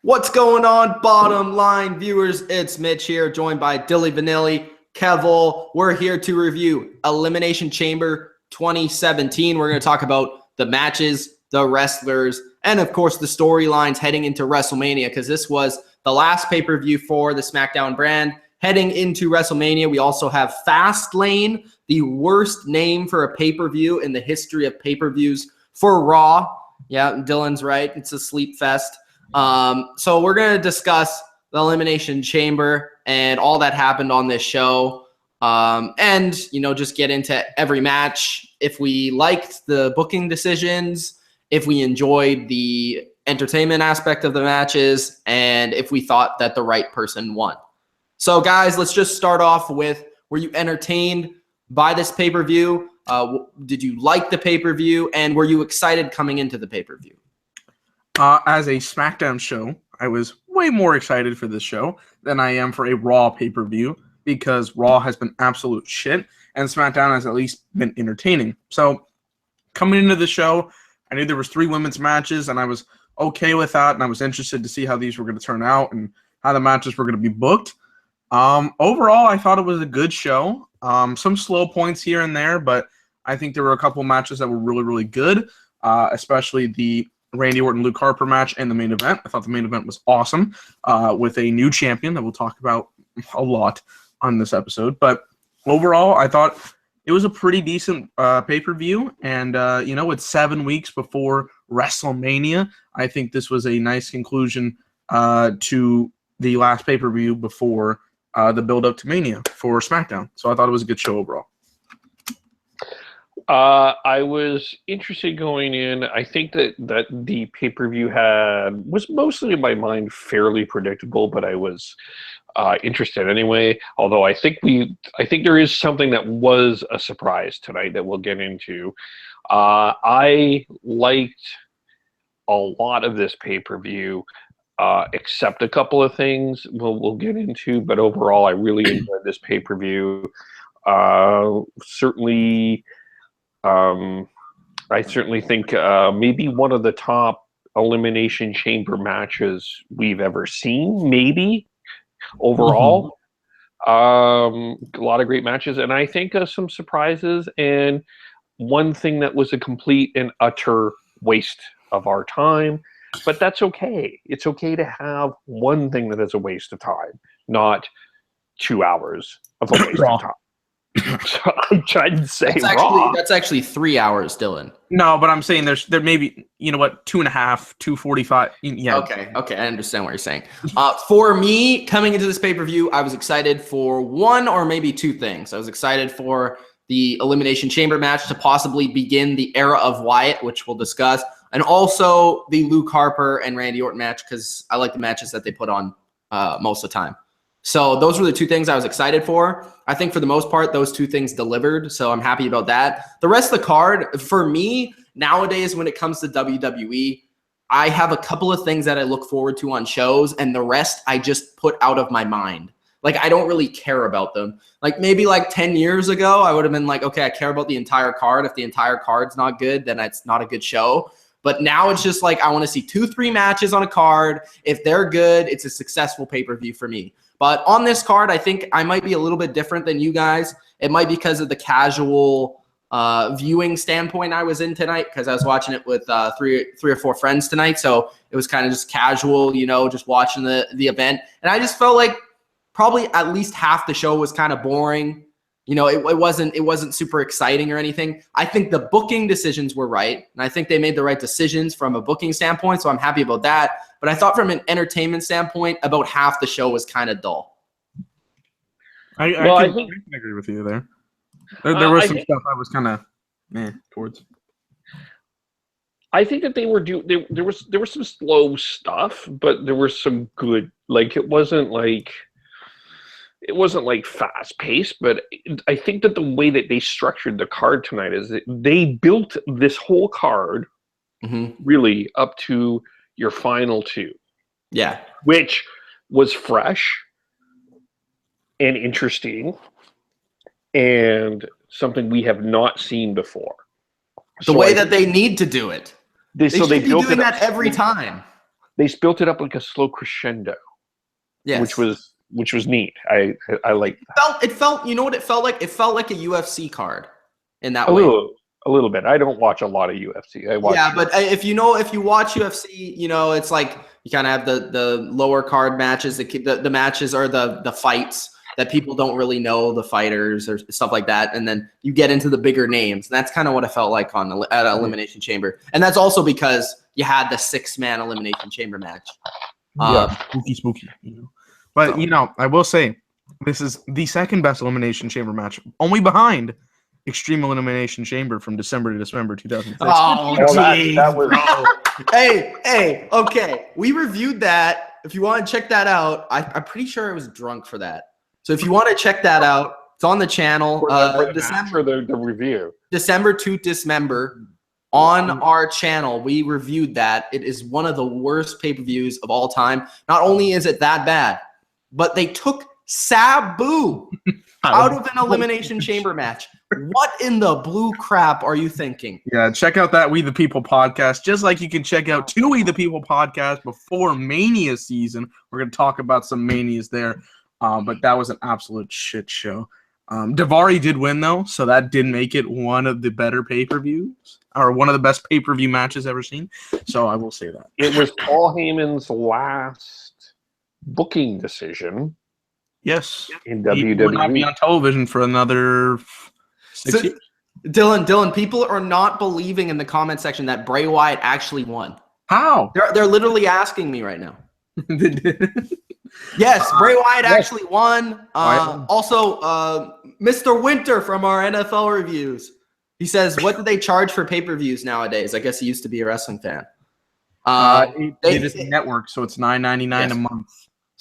What's going on, bottom line viewers? It's Mitch here, joined by Dilly Vanilli, Kevil. We're here to review Elimination Chamber 2017. We're going to talk about the matches, the wrestlers, and of course the storylines heading into WrestleMania, because this was the last pay-per-view for the SmackDown brand. Heading into WrestleMania, we also have Fastlane, the worst name for a pay-per-view in the history of pay-per-views for Raw. Yeah, Dylan's right. It's a sleep fest. So we're going to discuss the Elimination Chamber and all that happened on this show. And, just get into every match. If we liked the booking decisions, if we enjoyed the entertainment aspect of the matches, and if we thought that the right person won. So guys, let's just start off with, were you entertained by this pay-per-view? Did you like the pay-per-view? And were you excited coming into the pay-per-view? As a SmackDown show, I was way more excited for this show than I am for a Raw pay-per-view, because Raw has been absolute shit and SmackDown has at least been entertaining. So coming into the show, I knew there was 3 women's matches and I was okay with that, and I was interested to see how these were going to turn out and how the matches were going to be booked. Overall, I thought it was a good show. Some slow points here and there, but I think there were a couple matches that were really, really good, especially the Randy Orton, Luke Harper match and the main event. I thought the main event was awesome, with a new champion that we'll talk about a lot on this episode. But overall, I thought it was a pretty decent pay-per-view. And, it's 7 weeks before WrestleMania. I think this was a nice conclusion to the last pay-per-view before the build-up to Mania for SmackDown. So I thought it was a good show overall. I was interested going in. I think that the pay-per-view was mostly in my mind fairly predictable, but I was interested anyway. Although I think there is something that was a surprise tonight that we'll get into. I liked a lot of this pay-per-view, except a couple of things we'll get into. But overall, I really enjoyed this pay-per-view. Certainly. I certainly think maybe one of the top Elimination Chamber matches we've ever seen, maybe, overall. Mm-hmm. A lot of great matches, and I think some surprises, and one thing that was a complete and utter waste of our time, but that's okay. It's okay to have one thing that is a waste of time, not 2 hours of a waste of time. So I tried to say that's actually 3 hours, Dylan. No, but I'm saying there may be, 2.5, 2:45. Yeah. Okay, I understand what you're saying. For me, coming into this pay-per-view, I was excited for one or maybe 2 things. I was excited for the Elimination Chamber match to possibly begin the Era of Wyatt, which we'll discuss, and also the Luke Harper and Randy Orton match, because I like the matches that they put on most of the time. So those were the 2 things I was excited for. I think for the most part, those 2 things delivered, so I'm happy about that. The rest of the card, for me, nowadays when it comes to WWE, I have a couple of things that I look forward to on shows, and the rest I just put out of my mind. Like, I don't really care about them. Like, maybe 10 years ago, I would have been like, okay, I care about the entire card. If the entire card's not good, then it's not a good show. But now it's just like, I want to see 2-3 matches on a card. If they're good, it's a successful pay-per-view for me. But on this card, I think I might be a little bit different than you guys. It might be because of the casual viewing standpoint I was in tonight, because I was watching it with 3 or 4 friends tonight. So it was kind of just casual, just watching the event. And I just felt like probably at least half the show was kind of boring. It wasn't super exciting or anything. I think the booking decisions were right, and I think they made the right decisions from a booking standpoint, so I'm happy about that. But I thought from an entertainment standpoint, about half the show was kind of dull. I can agree with you there. There was some stuff I was kind of towards. I think that they were there was some slow stuff, but there was some good. It wasn't fast paced, but I think that the way that they structured the card tonight is that they built this whole card really up to your final 2. Yeah. Which was fresh and interesting and something we have not seen before. The way that they need to do it. They should be built doing it that every time. they built it up like a slow crescendo, Yes. which was neat. I like that. It felt, you know what it felt like? It felt like a UFC card in that A way. little bit. I don't watch a lot of UFC. But if you watch UFC, it's like you kind of have the lower card matches, the matches or the fights that people don't really know the fighters or stuff like that, and then you get into the bigger names. And that's kind of what it felt like at Elimination Chamber, and that's also because you had the 6-man Elimination Chamber match. Spooky. But I will say this is the second best Elimination Chamber match, only behind Extreme Elimination Chamber from December to December 2006. Oh, that was. Hey, okay. We reviewed that. If you want to check that out, I'm pretty sure I was drunk for that. So if you want to check that out, it's on the channel. December the review. December to Dismember on our channel. We reviewed that. It is one of the worst pay-per-views of all time. Not only is it that bad, but they took Sabu out of an Elimination Chamber match. What in the blue crap are you thinking? Yeah, check out that We the People podcast. Just like you can check out 2 We the People podcasts before Mania season. We're going to talk about some Manias there. But that was an absolute shit show. Daivari did win, though, so that did make it one of the better pay-per-views, or one of the best pay-per-view matches ever seen. So I will say that. It was Paul Heyman's last booking decision. Yes. In WWE. He would not be on television for another 6 years. Dylan, people are not believing in the comment section that Bray Wyatt actually won. How? They're literally asking me right now. Yes, Bray Wyatt actually won. Also, Mr. Winter from our NFL reviews. He says, what do they charge for pay-per-views nowadays? I guess he used to be a wrestling fan. It is a network, so it's $9.99 a month.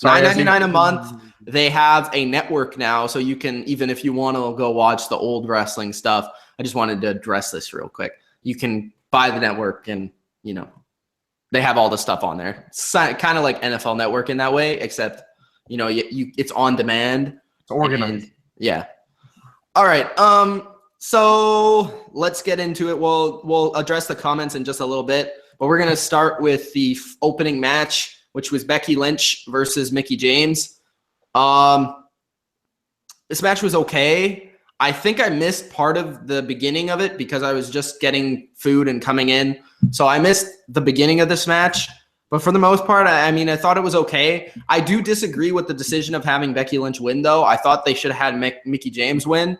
$9.99 a month. They have a network now, so you can, even if you want to go watch the old wrestling stuff, I just wanted to address this real quick. You can buy the network and, they have all the stuff on there. It's kind of like NFL Network in that way, except, it's on demand. It's organized. Yeah. All right. So let's get into it. We'll address the comments in just a little bit, but we're going to start with the opening match, which was Becky Lynch versus Mickie James. This match was okay. I think I missed part of the beginning of it because I was just getting food and coming in. So I missed the beginning of this match. But for the most part, I thought it was okay. I do disagree with the decision of having Becky Lynch win, though. I thought they should have had Mickie James win.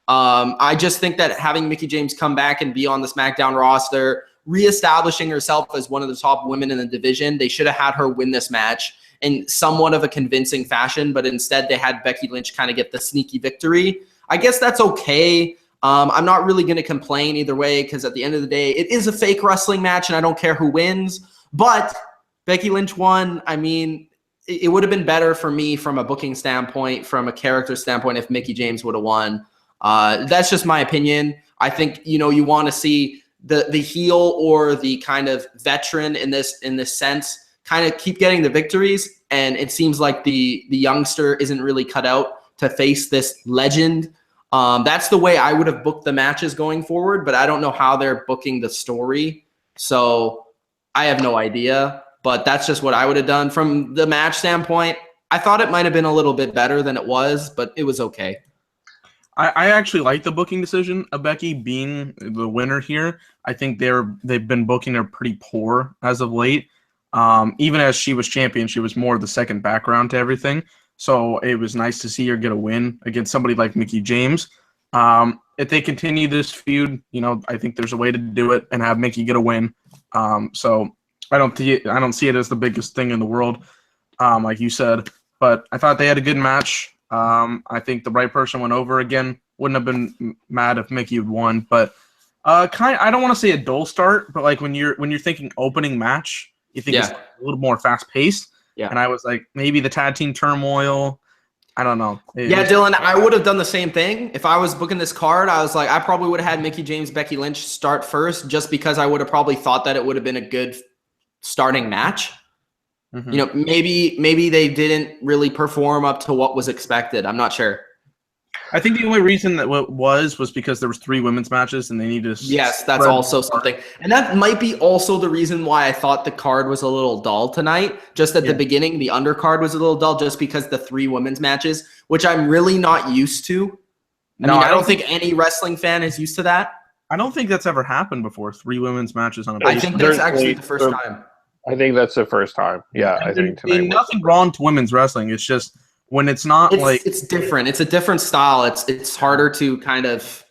I just think that having Mickie James come back and be on the SmackDown roster, reestablishing herself as one of the top women in the division, they should have had her win this match in somewhat of a convincing fashion. But instead, they had Becky Lynch kind of get the sneaky victory. I guess that's okay. I'm not really going to complain either way because at the end of the day, it is a fake wrestling match and I don't care who wins. But Becky Lynch won. It would have been better for me from a booking standpoint, from a character standpoint, if Mickie James would have won. That's just my opinion. I think, you want to see the heel or the kind of veteran in this sense kind of keep getting the victories. And it seems like the youngster isn't really cut out to face this legend. That's the way I would have booked the matches going forward, but I don't know how they're booking the story. So I have no idea, but that's just what I would have done. From the match standpoint, I thought it might have been a little bit better than it was, but it was okay. I actually like the booking decision of Becky being the winner here. I think they've been booking her pretty poor as of late. Even as she was champion, she was more the second background to everything. So it was nice to see her get a win against somebody like Mickie James. If they continue this feud, I think there's a way to do it and have Mickie get a win. So I don't see it as the biggest thing in the world, like you said. But I thought they had a good match. I think the right person went over again. Wouldn't have been mad if Mickie had won. But I don't want to say a dull start, but like when you're thinking opening match, you think it's a little more fast paced. Yeah. And I was like, maybe the tag team turmoil. I don't know. Dylan, I would have done the same thing. If I was booking this card, I was like, I probably would have had Mickie James, Becky Lynch start first just because I would have probably thought that it would have been a good starting match. Mm-hmm. Maybe they didn't really perform up to what was expected. I'm not sure. I think the only reason that was because there was 3 women's matches and they needed to. Yes, that's also something. And that might be also the reason why I thought the card was a little dull tonight. Just at the beginning, the undercard was a little dull just because the 3 women's matches, which I'm really not used to. I don't think any wrestling fan is used to that. I don't think that's ever happened before. 3 women's matches on a I think that's actually the first time. I think that's the first time. Yeah, I think tonight. Nothing wrong to women's wrestling. It's just when it's not it's different. It's a different style. It's harder to kind of,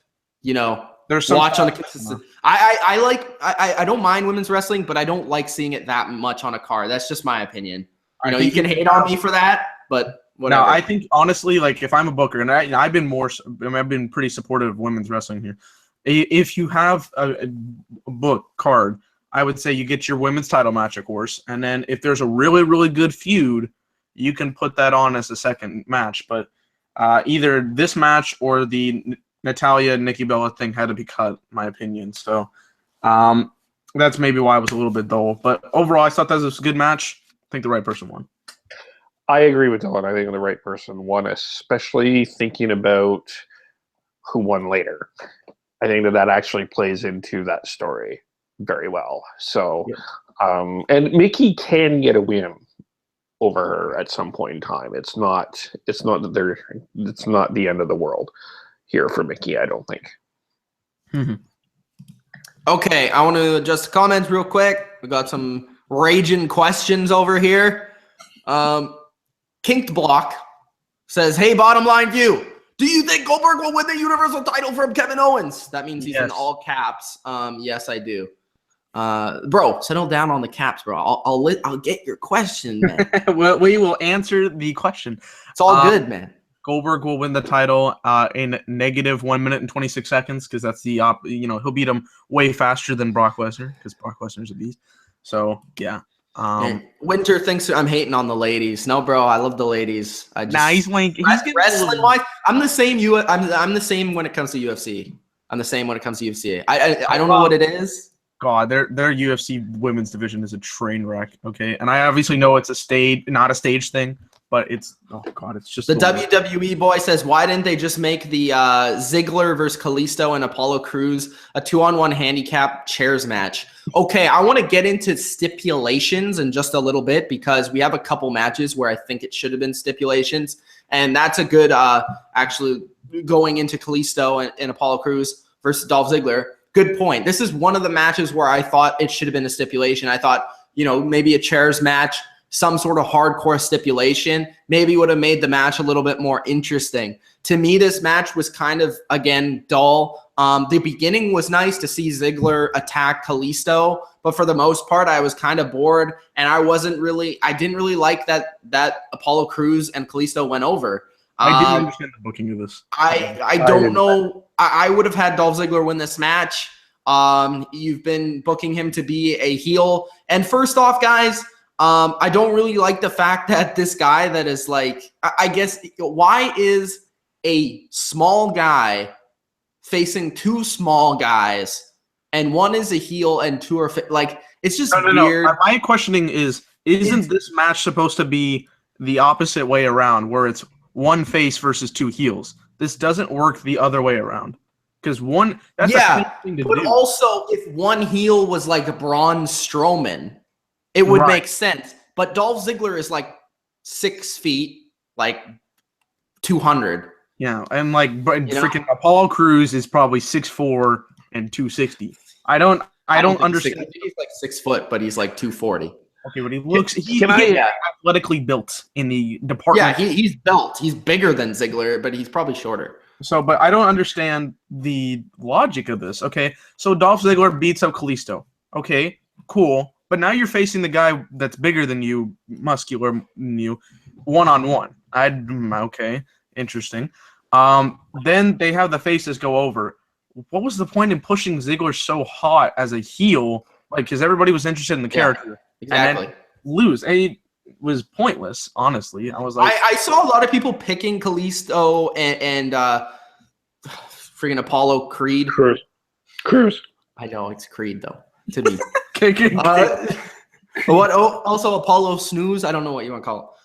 there's watch on a consistent. I don't mind women's wrestling, but I don't like seeing it that much on a card. That's just my opinion. You can hate on me for that, but whatever. No, I think honestly, like if I'm a booker, and I've been pretty supportive of women's wrestling here. If you have a book card, I would say you get your women's title match, of course, and then if there's a really, really good feud, you can put that on as a second match. But either this match or the Natalya and Nikki Bella thing had to be cut, in my opinion. So that's maybe why it was a little bit dull. But overall, I thought that was a good match. I think the right person won. I agree with Dylan. I think the right person won, especially thinking about who won later. I think that actually plays into that story very well. So, and Mickie can get a win over her at some point in time. It's not that it's not the end of the world here for Mickie, I don't think. Mm-hmm. Okay, I want to adjust the comments real quick. We got some raging questions over here. Kinked Block says, "Hey, bottom line view. Do you think Goldberg will win the Universal title from Kevin Owens?" That means he's in all caps. Yes, I do. Bro, settle down on the caps, bro. I'll get your question, man. Well, we will answer the question. It's all good, man. Goldberg will win the title in negative 1 minute and 26 seconds because that's the he'll beat him way faster than Brock Lesnar because Brock Lesnar's a beast. So yeah. Winter thinks I'm hating on the ladies. No, bro, I love the ladies. He's wrestling wise. I'm the same. I'm the same when it comes to UFC. I'm the same when it comes to UFC. I don't know what it is. God, their UFC women's division is a train wreck. Okay, and I obviously know it's not a stage thing, but it's it's just the WWE boy says, why didn't they just make the Ziggler versus Kalisto and Apollo Crews a 2-on-1 handicap chairs match? Okay, I want to get into stipulations in just a little bit because we have a couple matches where I think it should have been stipulations, and that's a good actually going into Kalisto and Apollo Crews versus Dolph Ziggler. Good point. This is one of the matches where I thought it should have been a stipulation. I thought, maybe a chairs match, some sort of hardcore stipulation, maybe would have made the match a little bit more interesting. To me, this match was kind of, again, dull. The beginning was nice to see Ziggler attack Kalisto, but for the most part, I was kind of bored, and I didn't really like that Apollo Crews and Kalisto went over. I didn't understand the booking of this. I don't know. I would have had Dolph Ziggler win this match. You've been booking him to be a heel. And first off, guys, I don't really like the fact that this guy that is like, I guess, why is a small guy facing 2 small guys and one is a heel and 2 are it's just weird. No. My questioning isn't this match supposed to be the opposite way around where it's 1 face versus 2 heels? This doesn't work the other way around because that's a thing to do. But also, if 1 heel was like Braun Strowman, it would make sense. But Dolph Ziggler is like 6 feet, like 200. Yeah, and freaking Apollo Crews is probably 6'4" and 260. I don't understand. He's like 6 foot, but he's like 240. Okay, but he's athletically built in the department. Yeah, he's built. He's bigger than Ziggler, but he's probably shorter. So, but I don't understand the logic of this. Okay, so Dolph Ziggler beats up Kalisto. Okay, cool. But now you're facing the guy that's bigger than you, muscular than you, 1-on-1. Okay, interesting. Then they have the faces go over. What was the point in pushing Ziggler so hot as a heel? Because everybody was interested in the character. Exactly. And then lose. It was pointless, honestly. I was like, I saw a lot of people picking Kalisto and freaking Apollo Creed. Cruz. I know it's Creed though. To me. Also Apollo Snooze. I don't know what you want to call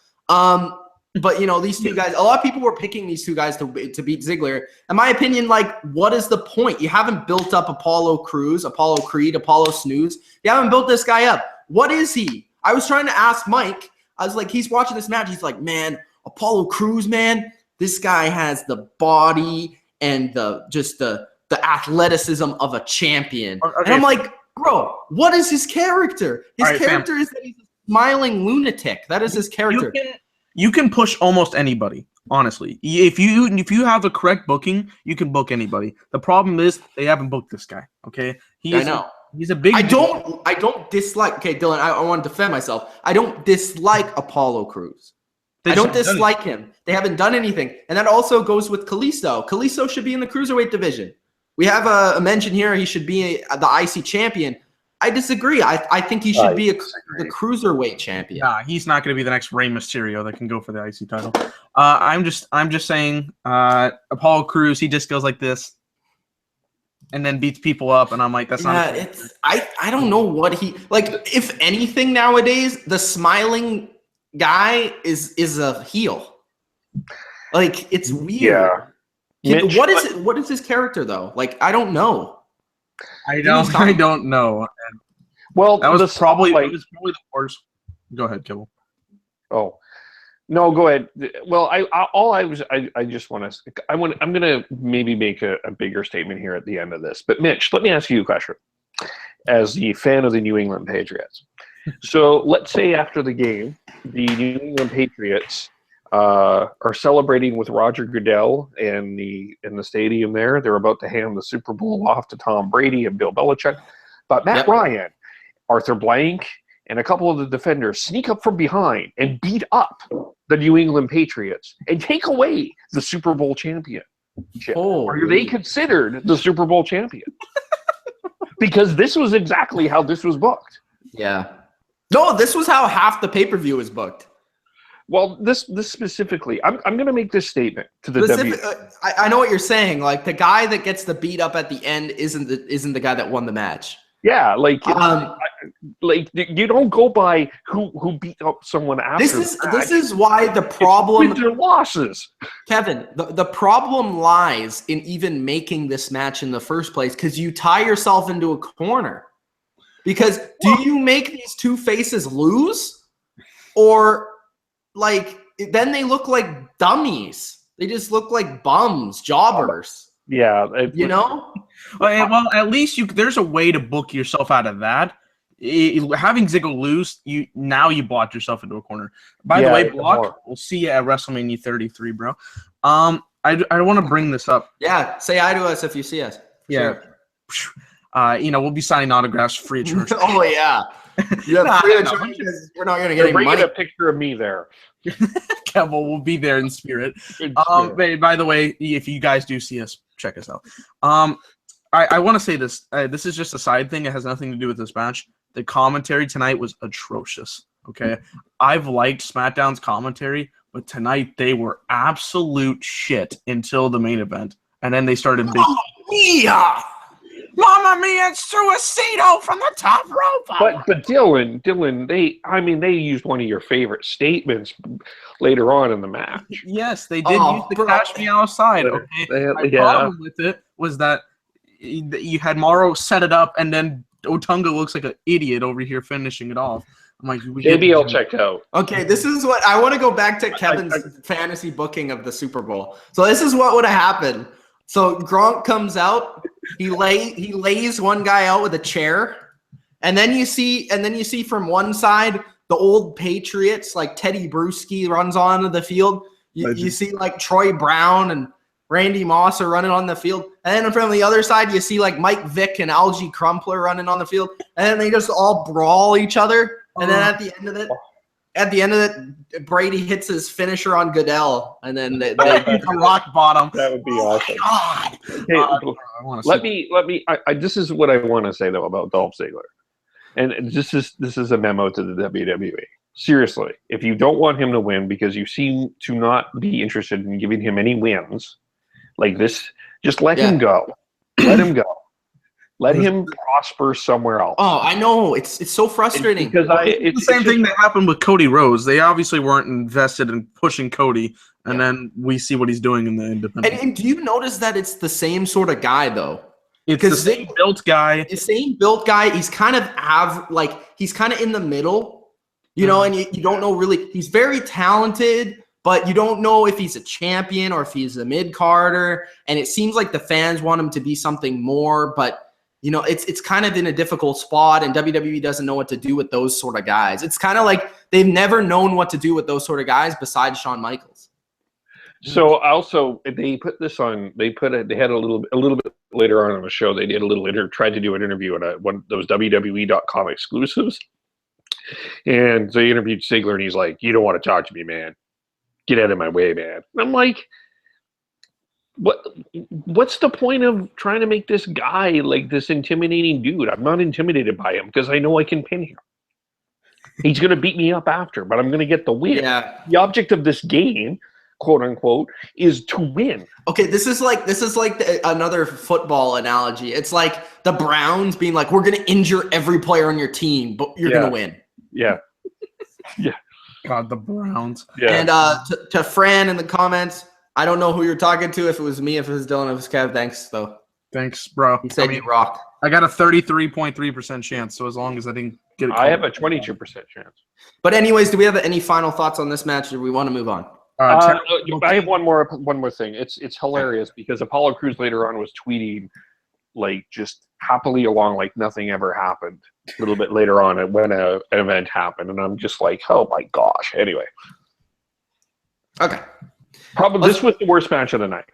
it. But, these two guys, a lot of people were picking these two guys to beat Ziggler. In my opinion, what is the point? You haven't built up Apollo Crews, Apollo Creed, Apollo Snooze. You haven't built this guy up. What is he? I was trying to ask Mike. I was like, he's watching this match. He's like, man, Apollo Crews, man, this guy has the body and the athleticism of a champion. Okay. And I'm like, bro, what is his character? His character is that he's a smiling lunatic. That is his character. You can push almost anybody, honestly. If you have the correct booking, you can book anybody. The problem is they haven't booked this guy. Okay, I know. He's a big. I don't dislike. Okay, Dylan, I want to defend myself. I don't dislike Apollo Crews. I don't dislike him. They haven't done anything, and that also goes with Kalisto. Kalisto should be in the cruiserweight division. We have a mention here. He should be the IC champion. I disagree. I think he should be the cruiserweight champion. Yeah, he's not going to be the next Rey Mysterio that can go for the IC title. I'm just saying, Apollo Crews, he just goes like this, and then beats people up, and I'm like, that's not. Yeah, I don't know what he like. If anything, nowadays the smiling guy is a heel. Like, it's weird. Yeah. Mitch, what is his character though? Like, I don't know. I don't know. Well, that was probably the worst. Go ahead, Kibble. Oh, no, go ahead. Well, I just want to. I'm going to maybe make a bigger statement here at the end of this. But Mitch, let me ask you a question. As the fan of the New England Patriots, so let's say after the game, the New England Patriots are celebrating with Roger Goodell in the stadium there. They're about to hand the Super Bowl off to Tom Brady and Bill Belichick. But Matt Ryan, Arthur Blank, and a couple of the defenders sneak up from behind and beat up the New England Patriots and take away the Super Bowl championship. Are they considered the Super Bowl champion? Because this was exactly how this was booked. Yeah. No, this was how half the pay-per-view was booked. Well, this specifically, I'm going to make this statement to the WWE. I know what you're saying. Like, the guy that gets the beat up at the end isn't the guy that won the match. Yeah, like you don't go by who beat up someone after. This is why the problem with their losses. Kevin, the problem lies in even making this match in the first place, because you tie yourself into a corner. Because do you make these two faces lose, or like then they look like dummies? They just look like bums, jobbers. Yeah, Well, at least there's a way to book yourself out of that. Having Ziggler lose, you blocked yourself into a corner. By the way, Block, we'll see you at WrestleMania 33, bro. I want to bring this up. Yeah, say hi to us if you see us. Yeah. Sure. We'll be signing autographs free of charge. Oh yeah. Yeah, free of charge because we're not gonna get any money. A picture of me there. Kevin will be there in spirit. By the way, if you guys do see us, check us out. I want to say this. This is just a side thing. It has nothing to do with this match. The commentary tonight was atrocious. Okay, I've liked SmackDown's commentary, but tonight they were absolute shit until the main event, and then they started big. Mamma mia, suicito from the top rope. But Dylan, they used one of your favorite statements later on in the match. Yes, they did use the cash me outside. Okay, my problem with it was that you had Morrow set it up, and then Otunga looks like an idiot over here finishing it off. I'm like, maybe I'll check out. Okay, this is what I want to go back to Kevin's fantasy booking of the Super Bowl. So this is what would have happened. So Gronk comes out, he lays one guy out with a chair, and then you see from one side the old Patriots, like Teddy Bruschi runs onto the field. You see like Troy Brown and Randy Moss are running on the field, and then from the other side you see like Mike Vick and Algie Crumpler running on the field, and then they just all brawl each other. And then at the end of it, Brady hits his finisher on Goodell, and then they rock bottom. That would be awesome. Hey, this is what I want to say though about Dolph Ziggler, and this is a memo to the WWE. Seriously, if you don't want him to win because you seem to not be interested in giving him any wins like this, just let him go. Let him go. Let him prosper somewhere else. Oh, I know. It's so frustrating. It's the same thing that happened with Cody Rhodes. They obviously weren't invested in pushing Cody, and then we see what he's doing in the independent. And do you notice that it's the same sort of guy though? It's the same built guy. The same built guy. He's kind of he's kind of in the middle, you know, and you don't know really. He's very talented, but you don't know if he's a champion or if he's a mid-carder. And it seems like the fans want him to be something more, but you know, it's kind of in a difficult spot, and WWE doesn't know what to do with those sort of guys. It's kind of like they've never known what to do with those sort of guys besides Shawn Michaels. So also they put this on. They had a little bit later on the show. They did a little tried to do an interview on one of those WWE.com exclusives, and they interviewed Ziggler, and he's like, "You don't want to talk to me, man. Get out of my way, man." And I'm like, What's the point of trying to make this guy like this intimidating dude? I'm not intimidated by him because I know I can pin him. He's going to beat me up after, but I'm going to get the win. Yeah. The object of this game, quote unquote, is to win. Okay, this is like another football analogy. It's like the Browns being like, we're going to injure every player on your team, but you're going to win. Yeah. Yeah. God, the Browns. Yeah. And to Fran in the comments, I don't know who you're talking to. If it was me, if it was Dylan, if it was Kev, thanks, though. Thanks, bro. He said you rock. I got a 33.3% chance, so as long as I didn't get it. I have a 22% chance. But anyways, do we have any final thoughts on this match, or do we want to move on? I have one more thing. It's hilarious because Apollo Crews later on was tweeting like just happily along like nothing ever happened a little bit later on when an event happened, and I'm just like, oh my gosh. Anyway. Okay. Probably this was the worst match of the night.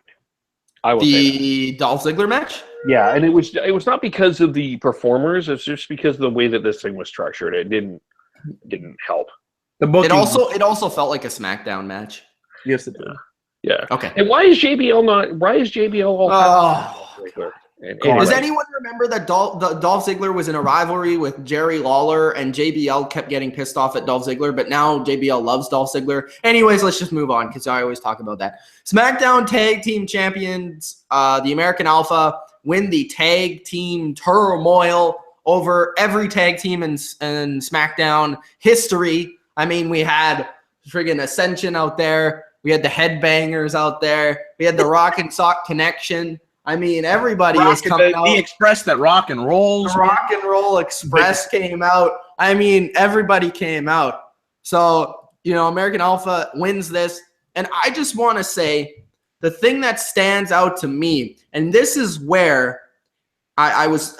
I will say the Dolph Ziggler match? Yeah, and it was not because of the performers, it's just because of the way that this thing was structured. It didn't help. It also felt like a SmackDown match. Yes, it did. Yeah. Okay. And why is JBL all Does anyone remember that Dolph Ziggler was in a rivalry with Jerry Lawler, and JBL kept getting pissed off at Dolph Ziggler, but now JBL loves Dolph Ziggler? Anyways, let's just move on because I always talk about that. SmackDown Tag Team Champions, the American Alpha, win the tag team turmoil over every tag team in SmackDown history. I mean, we had friggin' Ascension out there. We had the Headbangers out there. We had the Rock and Sock Connection. I mean, everybody was coming out. The Express that rock and rolls. The Rock and Roll Express came out. I mean, everybody came out. So, you know, American Alpha wins this. And I just want to say the thing that stands out to me, and this is where I was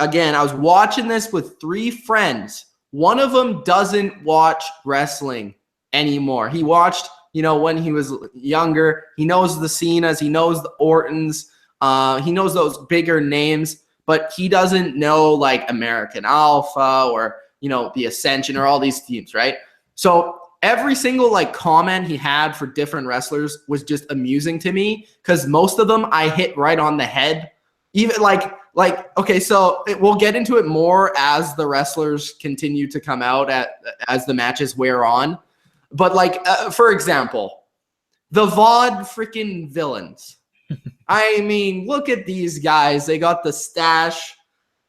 watching this with three friends. One of them doesn't watch wrestling anymore. He watched, you know, when he was younger. He knows the Cenas. He knows the Ortons. He knows those bigger names, but he doesn't know like American Alpha or, you know, the Ascension or all these teams, right? So every single like comment he had for different wrestlers was just amusing to me because most of them I hit right on the head. Even like okay, so we'll get into it more as the wrestlers continue to come out as the matches wear on. But like, for example, the VOD freaking villains. I mean, look at these guys. They got the stash.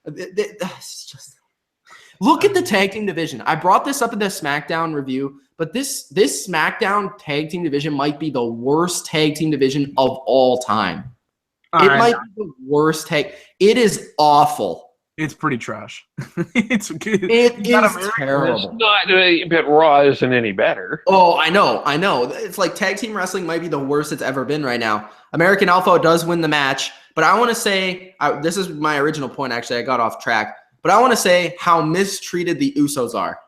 It's just look at the tag team division. I brought this up in the SmackDown review, but this SmackDown tag team division might be the worst tag team division of all time. Might be the worst tag. It is awful. It's pretty trash. It's good. It is terrible. It's not, but Raw isn't any better. Oh, I know. It's like tag team wrestling might be the worst it's ever been right now. American Alpha does win the match, but I want to say, this is my original point, actually. I got off track. But I want to say how mistreated the Usos are.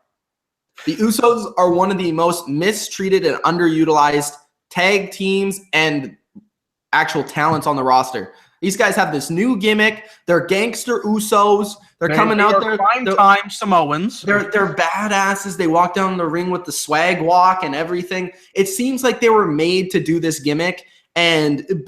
The Usos are one of the most mistreated and underutilized tag teams and actual talents on the roster. These guys have this new gimmick. They're gangster Usos. They're coming out there. Prime Samoans. They're badasses. They walk down the ring with the swag walk and everything. It seems like they were made to do this gimmick. And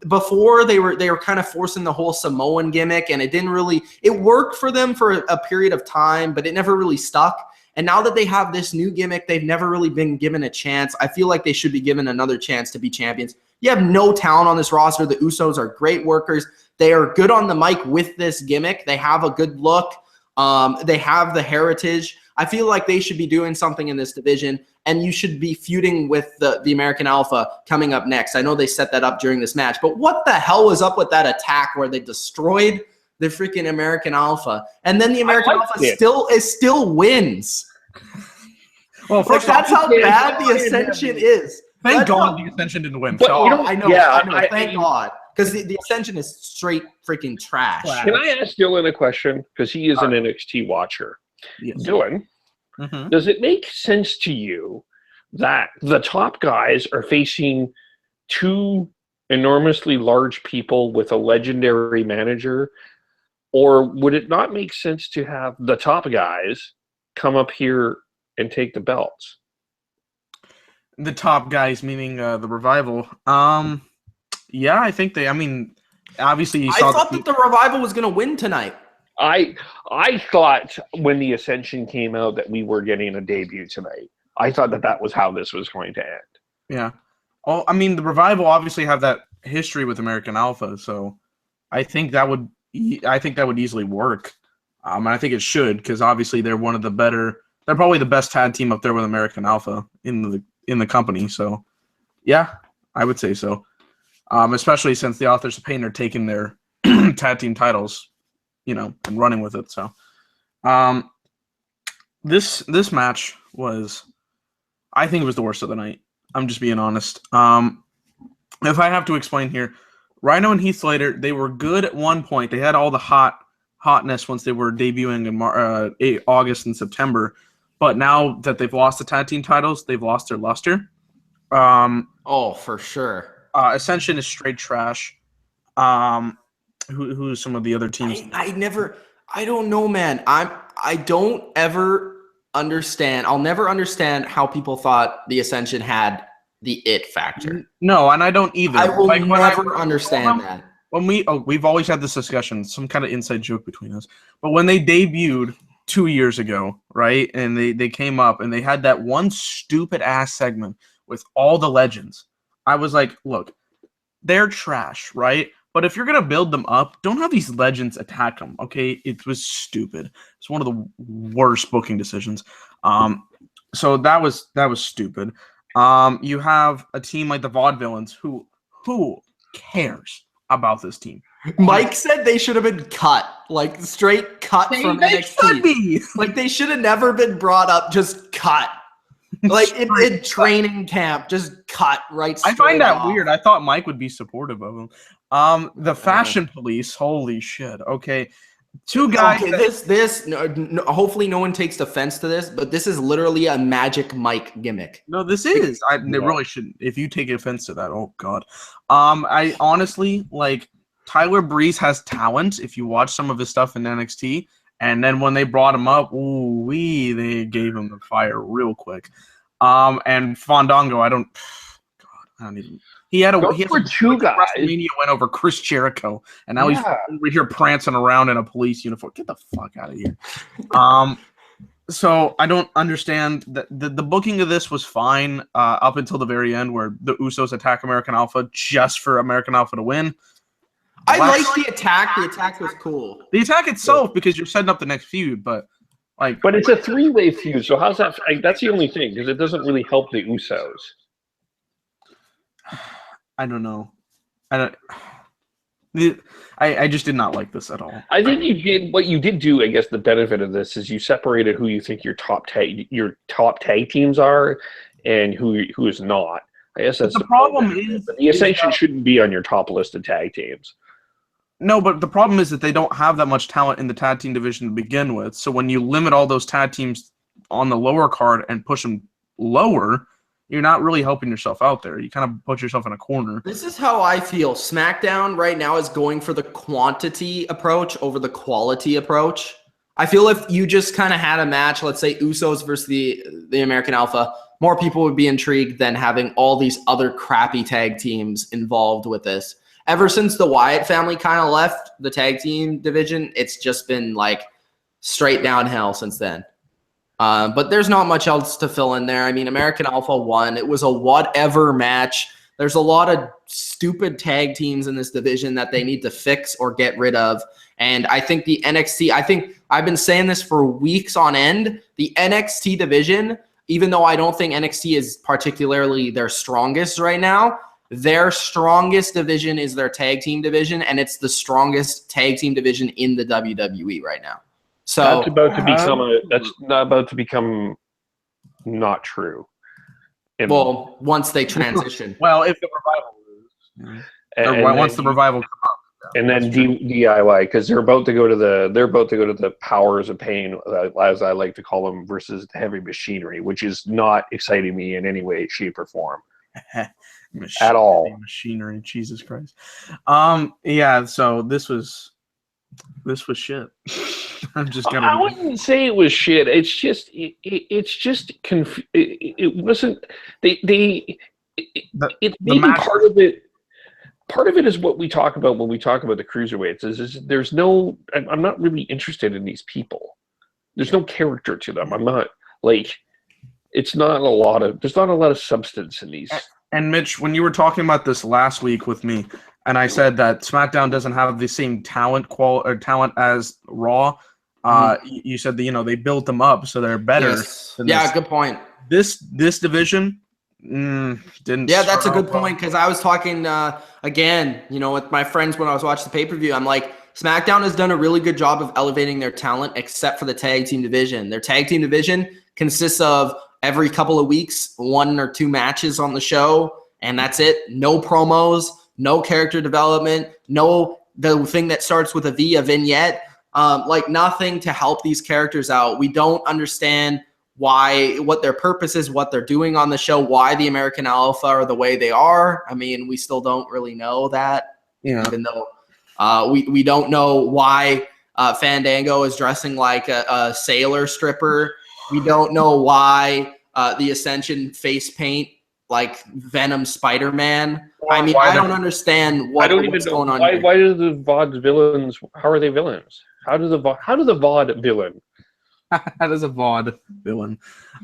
before they were kind of forcing the whole Samoan gimmick, and it didn't really. It worked for them for a period of time, but it never really stuck. And now that they have this new gimmick, they've never really been given a chance. I feel like they should be given another chance to be champions. You have no talent on this roster. The Usos are great workers. They are good on the mic with this gimmick. They have a good look. They have the heritage. I feel like they should be doing something in this division, and you should be feuding with the American Alpha coming up next. I know they set that up during this match, but what the hell was up with that attack where they destroyed the freaking American Alpha, and then the American Alpha still wins? Well, like, that's how bad the Ascension is. Thank God the Ascension didn't win. But I know. Thank God. Because the Ascension is straight freaking trash. Can I ask Dylan a question? Because he is an NXT watcher. Yes. Dylan, does it make sense to you that the top guys are facing two enormously large people with a legendary manager? Or would it not make sense to have the top guys come up here and take the belts? The top guys, meaning the Revival. Yeah, I think they. I mean, obviously, I thought that the Revival was going to win tonight. I thought when the Ascension came out that we were getting a debut tonight. I thought that was how this was going to end. Yeah. Oh, I mean, the Revival obviously have that history with American Alpha, so I think that would easily work. And I think it should, because obviously they're one of the better. They're probably the best tag team up there with American Alpha in the company. So, yeah, I would say so. Especially since the Authors of Pain are taking their tag team titles, and running with it. So, this match was, I think it was the worst of the night. I'm just being honest. If I have to explain here, Rhino and Heath Slater, they were good at one point. They had all the hotness once they were debuting in August and September. But now that they've lost the tag team titles, they've lost their luster. For sure. Ascension is straight trash. Who's some of the other teams? I don't know, man. I don't ever understand. I'll never understand how people thought the Ascension had the it factor. No, and I don't either. I will never understand that. When we've always had this discussion, some kind of inside joke between us. But when they debuted 2 years ago, right, and they came up and they had that one stupid ass segment with all the legends, I was like, look, they're trash, right? But if you're going to build them up, don't have these legends attack them, okay? It was stupid. It's one of the worst booking decisions. So that was stupid. You have a team like the Vaudevillains who cares about this team? Mike said they should have been cut, like straight cut from NXT. Like they should have never been brought up, just cut. Like in training camp, just cut right straight I find that off. weird. I thought Mike would be supportive of him. The Fashion Police, holy shit. Okay. Two guys. Okay, hopefully no one takes offense to this, but this is literally a Magic Mike gimmick. No, this is. They really shouldn't. If you take offense to that, oh god. I honestly like Tyler Breeze has talent. If you watch some of his stuff in NXT, and then when they brought him up, they gave him the fire real quick. And Fandango, I don't even. He had two guys. WrestleMania went over Chris Jericho, and now he's over here prancing around in a police uniform. Get the fuck out of here. So I don't understand that the booking of this was fine up until the very end, where the Usos attack American Alpha just for American Alpha to win. I like the attack. The attack was cool. The attack itself, because you're setting up the next feud, but it's a three-way feud. So how's that? That's the only thing, because it doesn't really help the Usos. I don't know. I just did not like this at all. I think what you did do. I guess the benefit of this is you separated who you think your top tag teams are, and who is not. I guess that's the problem. Is the Ascension shouldn't be on your top list of tag teams. No, but the problem is that they don't have that much talent in the tag team division to begin with. So when you limit all those tag teams on the lower card and push them lower, you're not really helping yourself out there. You kind of put yourself in a corner. This is how I feel. SmackDown right now is going for the quantity approach over the quality approach. I feel if you just kind of had a match, let's say Usos versus the American Alpha, more people would be intrigued than having all these other crappy tag teams involved with this. Ever since the Wyatt family kind of left the tag team division, it's just been like straight downhill since then. But there's not much else to fill in there. I mean, American Alpha won. It was a whatever match. There's a lot of stupid tag teams in this division that they need to fix or get rid of. And I think the NXT, I think I've been saying this for weeks on end, the NXT division, even though I don't think NXT is particularly their strongest right now, their strongest division is their tag team division, and it's the strongest tag team division in the WWE right now. So that's not about to become not true. Well, once they transition. Well, if the revival lose, once the revival comes up, and then DIY, because they're about to go to the powers of pain, as I like to call them, versus the heavy machinery, which is not exciting me in any way, shape, or form. At all. Machinery, Jesus Christ. Yeah. So this was shit. I wouldn't say it was shit. It's just it wasn't. It's maybe part of it. Part of it is what we talk about when we talk about the cruiserweights. Is there's no. I'm not really interested in these people. There's no character to them. I'm not like. There's not a lot of substance in these. And Mitch, when you were talking about this last week with me, and I said that SmackDown doesn't have the same talent as Raw, you said that they built them up so they're better. Yes. Yeah, good point. This division didn't. Yeah, that's a good point because I was talking again, with my friends when I was watching the pay-per-view. I'm like, SmackDown has done a really good job of elevating their talent, except for the tag team division. Their tag team division consists of every couple of weeks, 1 or 2 matches on the show, and that's it. No promos, no character development, no the thing that starts with a vignette, like nothing to help these characters out. We don't understand what their purpose is, what they're doing on the show, why the American Alpha are the way they are. I mean, we still don't really know that, even though we don't know why Fandango is dressing like a sailor stripper. We don't know why the Ascension face paint like Venom Spider-Man. I mean, I don't understand what's going on here. Why do the VOD villains? How are they villains? How does the VOD villain? How does a VOD villain?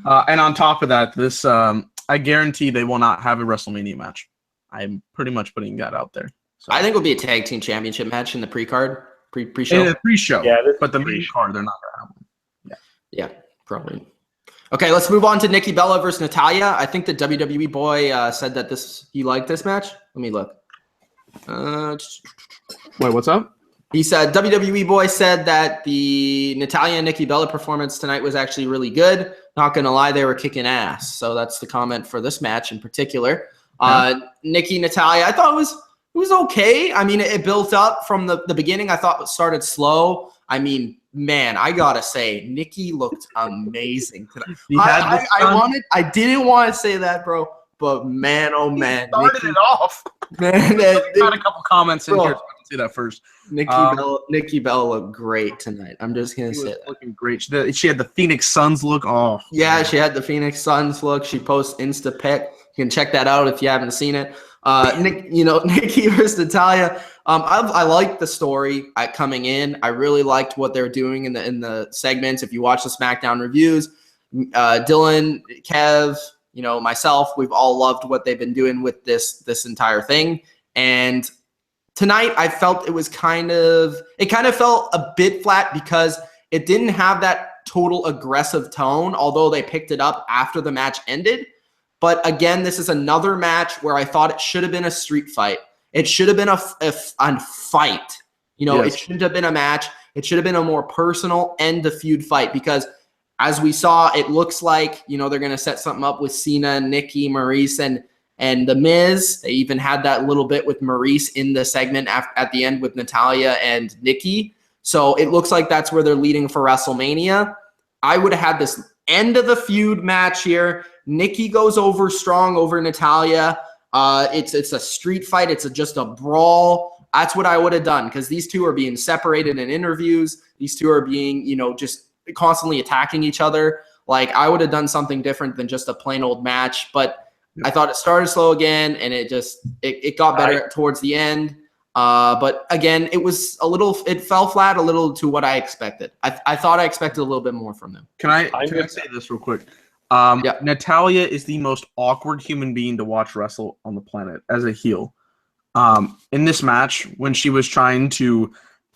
And on top of that, this I guarantee they will not have a WrestleMania match. I'm pretty much putting that out there. So. I think it'll be a tag team championship match in the pre-card, pre-show. In the pre-show, yeah, but the main card they're not gonna have one. Yeah, probably. Okay, let's move on to Nikki Bella versus Natalya. I think the WWE boy said that he liked this match. Let me look. Wait, what's up? He said WWE boy said that the Natalya and Nikki Bella performance tonight was actually really good. Not gonna lie, they were kicking ass. So that's the comment for this match in particular. Nikki Natalya, I thought it was okay. I mean, it built up from the beginning. I thought it started slow. I mean, man, I gotta say, Nikki looked amazing tonight. I didn't want to say that, bro, but man, oh man, started it off. Man, got a couple comments in here. So I can say that first. Nikki Bella looked great tonight. I'm just gonna say that. Looking great. She had the Phoenix Suns look. Oh, yeah, she had the Phoenix Suns look. She posts Insta pic. You can check that out if you haven't seen it. Nikki versus Natalya. I liked the story coming in. I really liked what they were doing in the segments. If you watch the SmackDown reviews, Dylan, Kev, myself, we've all loved what they've been doing with this entire thing. And tonight, I felt it kind of felt a bit flat because it didn't have that total aggressive tone, although they picked it up after the match ended. But again, this is another match where I thought it should have been a street fight. It should have been a fight. It shouldn't have been a match. It should have been a more personal end the feud fight because as we saw, it looks like, they're going to set something up with Cena, Nikki, Maurice, and The Miz. They even had that little bit with Maurice in the segment at the end with Natalya and Nikki. So it looks like that's where they're leading for WrestleMania. I would have had this end of the feud match here. Nikki goes over strong over Natalya. It's a street fight. It's just a brawl. That's what I would have done because these two are being separated in interviews. These two are being, just constantly attacking each other. Like I would have done something different than just a plain old match. But I thought it started slow again, and it got better towards the end. But again, it fell flat a little to what I expected. I thought I expected a little bit more from them. Can I say this real quick? Yeah. Natalya is the most awkward human being to watch wrestle on the planet as a heel. In this match, when she was trying to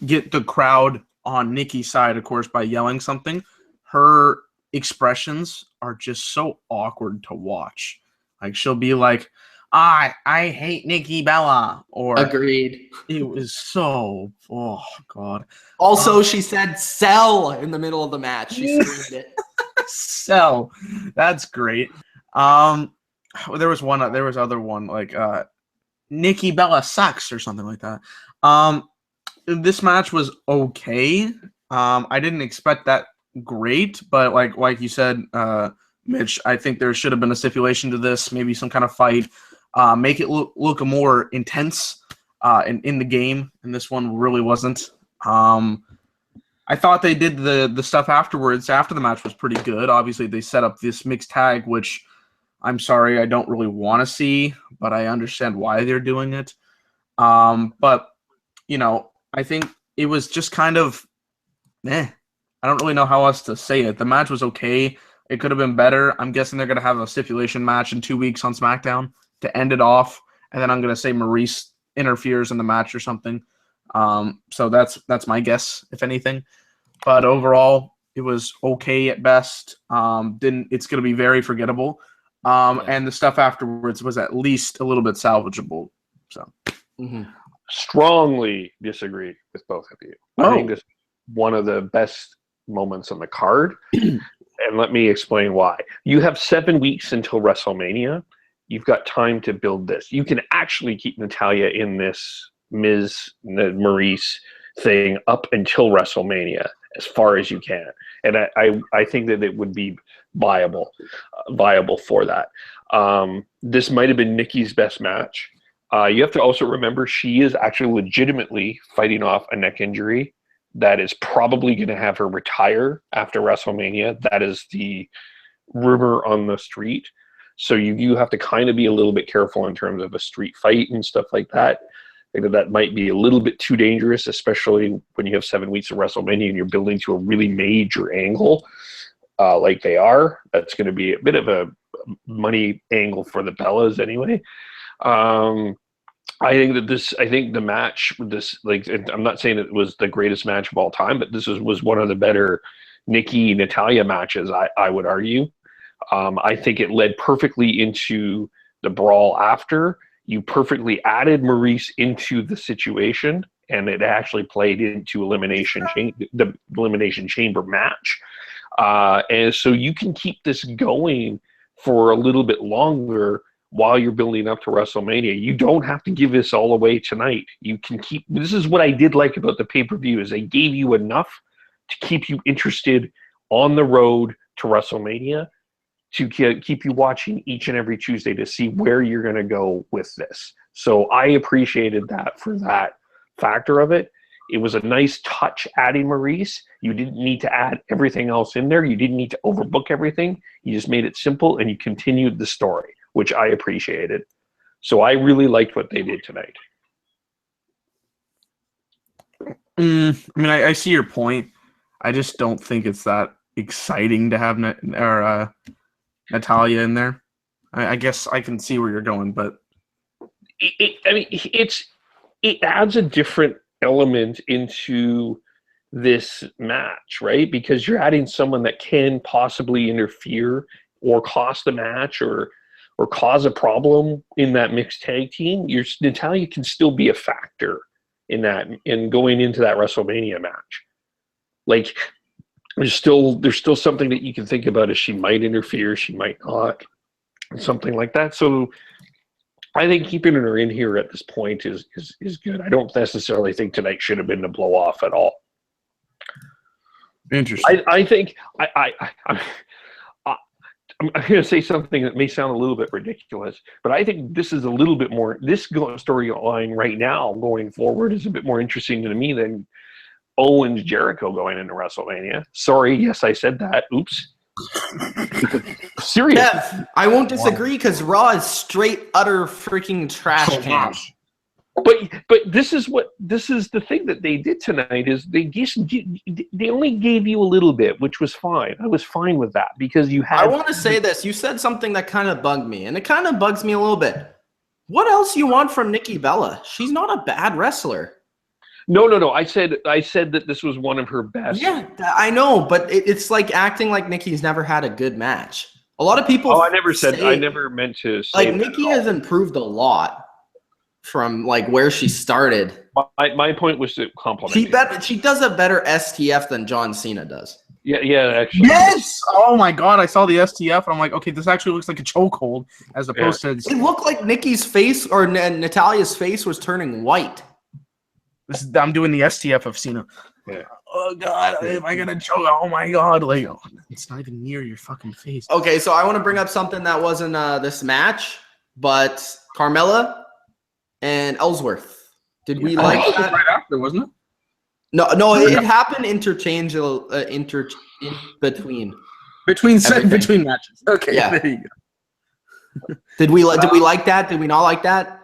get the crowd on Nikki's side, of course, by yelling something, her expressions are just so awkward to watch. Like, she'll be like, I hate Nikki Bella, or Agreed. It was so, oh god. Also, she said "sell" in the middle of the match. She screamed it. Sell. That's great. There was other one like Nikki Bella sucks or something like that. This match was okay. I didn't expect that great, but like you said, Mitch, I think there should have been a stipulation to this, maybe some kind of fight, make it look more intense in the game, and this one really wasn't. I thought they did the stuff afterwards, after the match, was pretty good. Obviously, they set up this mixed tag, which I'm sorry, I don't really want to see, but I understand why they're doing it. But, you know, I think it was just kind of, I don't really know how else to say it. The match was okay. It could have been better. I'm guessing they're going to have a stipulation match in 2 weeks on SmackDown to end it off. And then I'm going to say Maurice interferes in the match or something. So that's my guess, if anything. But overall, it was okay at best. It's going to be very forgettable. And the stuff afterwards was at least a little bit salvageable. So, strongly disagree with both of you. I think this is one of the best moments on the card. And let me explain why. You have 7 weeks until WrestleMania. You've got time to build this. You can actually keep Natalya in this Maurice thing up until WrestleMania as far as you can. And I think that it would be viable for that. This might have been Nikki's best match. You have to also remember she is actually legitimately fighting off a neck injury that is probably going to have her retire after WrestleMania. That is the rumor on the street. So you have to kind of be a little bit careful in terms of a street fight and stuff like that. I think that might be a little bit too dangerous, especially when you have 7 weeks of WrestleMania and you're building to a really major angle like they are. That's going to be a bit of a money angle for the Bellas anyway. I think the match, I'm not saying it was the greatest match of all time, but this was one of the better Nikki-Natalya matches, I would argue. I think it led perfectly into the brawl after. You perfectly added Maurice into the situation, and it actually played into the Elimination Chamber match. And so you can keep this going for a little bit longer while you're building up to WrestleMania. You don't have to give this all away tonight. You can keep. This is what I did like about the pay-per-view, is they gave you enough to keep you interested on the road to WrestleMania, to keep you watching each and every Tuesday to see where you're going to go with this. So I appreciated that for that factor of it. It was a nice touch adding Maurice. You didn't need to add everything else in there. You didn't need to overbook everything. You just made it simple and you continued the story, which I appreciated. So I really liked what they did tonight. I mean, I see your point. I just don't think it's that exciting to have Natalya in there. I guess I can see where you're going, but it adds a different element into this match, right? Because you're adding someone that can possibly interfere or cost the match or cause a problem in that mixed tag team. Natalya can still be a factor in that, in going into that WrestleMania match. Like, there's still something that you can think about, as she might interfere, she might not, something like that. So I think keeping her in here at this point is good. I don't necessarily think tonight should have been the blow off at all. Interesting. I think I'm going to say something that may sound a little bit ridiculous, but I think this is a little bit more. This storyline right now going forward is a bit more interesting to me than Owens Jericho going into WrestleMania. Sorry, yes, I said that. Oops. Serious. Kev, I won't disagree because Raw is straight, utter freaking trash can. But this is the thing that they did tonight is they only gave you a little bit, which was fine. I was fine with that because you had. I want to say this. You said something that kind of bugged me, and it kind of bugs me a little bit. What else you want from Nikki Bella? She's not a bad wrestler. No. I said that this was one of her best. Yeah, I know, but it's like acting like Nikki's never had a good match. A lot of people. Oh, I never meant to say. Like Nikki has improved a lot from like where she started. My point was to compliment. She does a better STF than John Cena does. Yeah, actually. Yes! Oh my god, I saw the STF and I'm like, okay, this actually looks like a chokehold as opposed to. It looked like Nikki's face or Natalia's face was turning white. I'm doing the STF of Cena. Yeah. Oh god, am I gonna choke? Oh my god, like it's not even near your fucking face. Okay, so I want to bring up something that wasn't this match, but Carmella and Ellsworth. Did we like that? Right after, wasn't it? No, it happened interchangeable, in between matches. Okay, yeah. There you go. Did we like that? Did we not like that?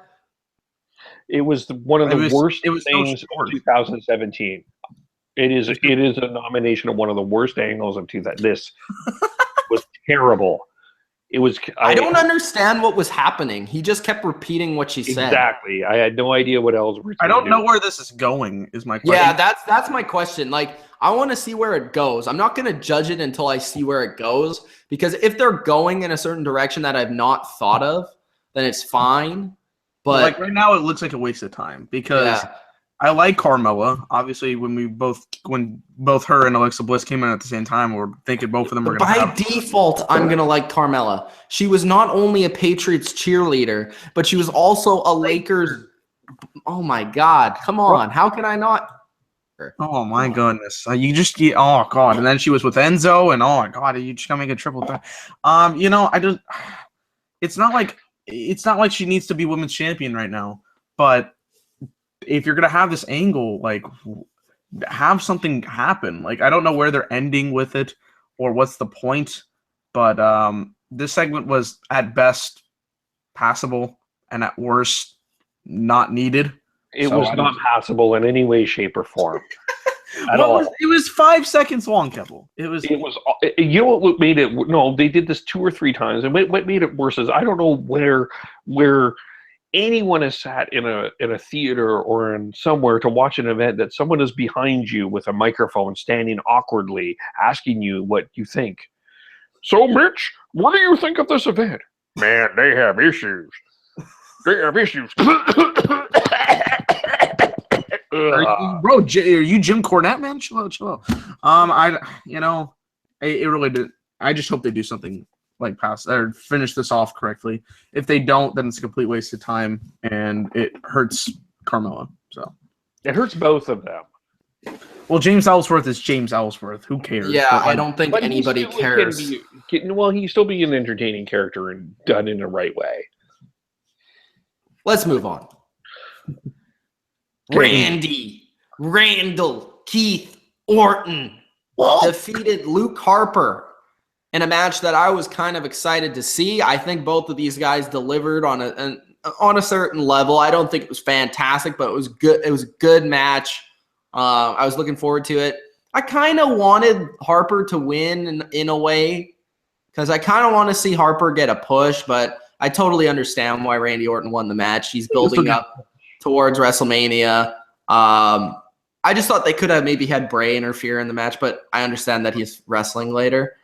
It was one of the worst things of 2017. It is a nomination of one of the worst angles of 2000. This was terrible. It was. I don't understand what was happening. He just kept repeating what she said. Exactly. I had no idea what else. I don't know where this is going. Is my question. Yeah, that's my question. Like, I want to see where it goes. I'm not going to judge it until I see where it goes, because if they're going in a certain direction that I've not thought of, then it's fine. But like right now, it looks like a waste of time because I like Carmella. Obviously, when both her and Alexa Bliss came in at the same time, we're thinking both of them were going to. By default, I'm going to like Carmella. She was not only a Patriots cheerleader, but she was also a Lakers. Oh my God! Come on, how can I not? Oh my goodness! You just get oh god, and then she was with Enzo, and oh my god, you just gonna make a triple threat. I just it's not like she needs to be women's champion right now, but if you're gonna have this angle, like have something happen. Like I don't know where they're ending with it or what's the point, but this segment was at best passable and at worst not needed. It was not passable in any way, shape, or form. It was 5 seconds long, Keppel. It was. You know what made it? No, they did this 2 or 3 times, and what made it worse is I don't know where anyone has sat in a theater or in somewhere to watch an event that someone is behind you with a microphone, standing awkwardly, asking you what you think. So, Mitch, what do you think of this event? Man, they have issues. They have issues. Bro, are you Jim Cornette, man? Chill out. It really did. I just hope they do something like pass or finish this off correctly. If they don't, then it's a complete waste of time, and it hurts Carmella. So it hurts both of them. Well, James Ellsworth is James Ellsworth. Who cares? Yeah, I don't think anybody cares. He's still be an entertaining character and done in the right way. Let's move on. Randall, Keith, Orton defeated Luke Harper in a match that I was kind of excited to see. I think both of these guys delivered on a certain level. I don't think it was fantastic, but it was good. It was a good match. I was looking forward to it. I kind of wanted Harper to win in a way because I kind of want to see Harper get a push, but I totally understand why Randy Orton won the match. He's building up towards WrestleMania. I just thought they could have maybe had Bray interfere in the match, but I understand that he's wrestling later.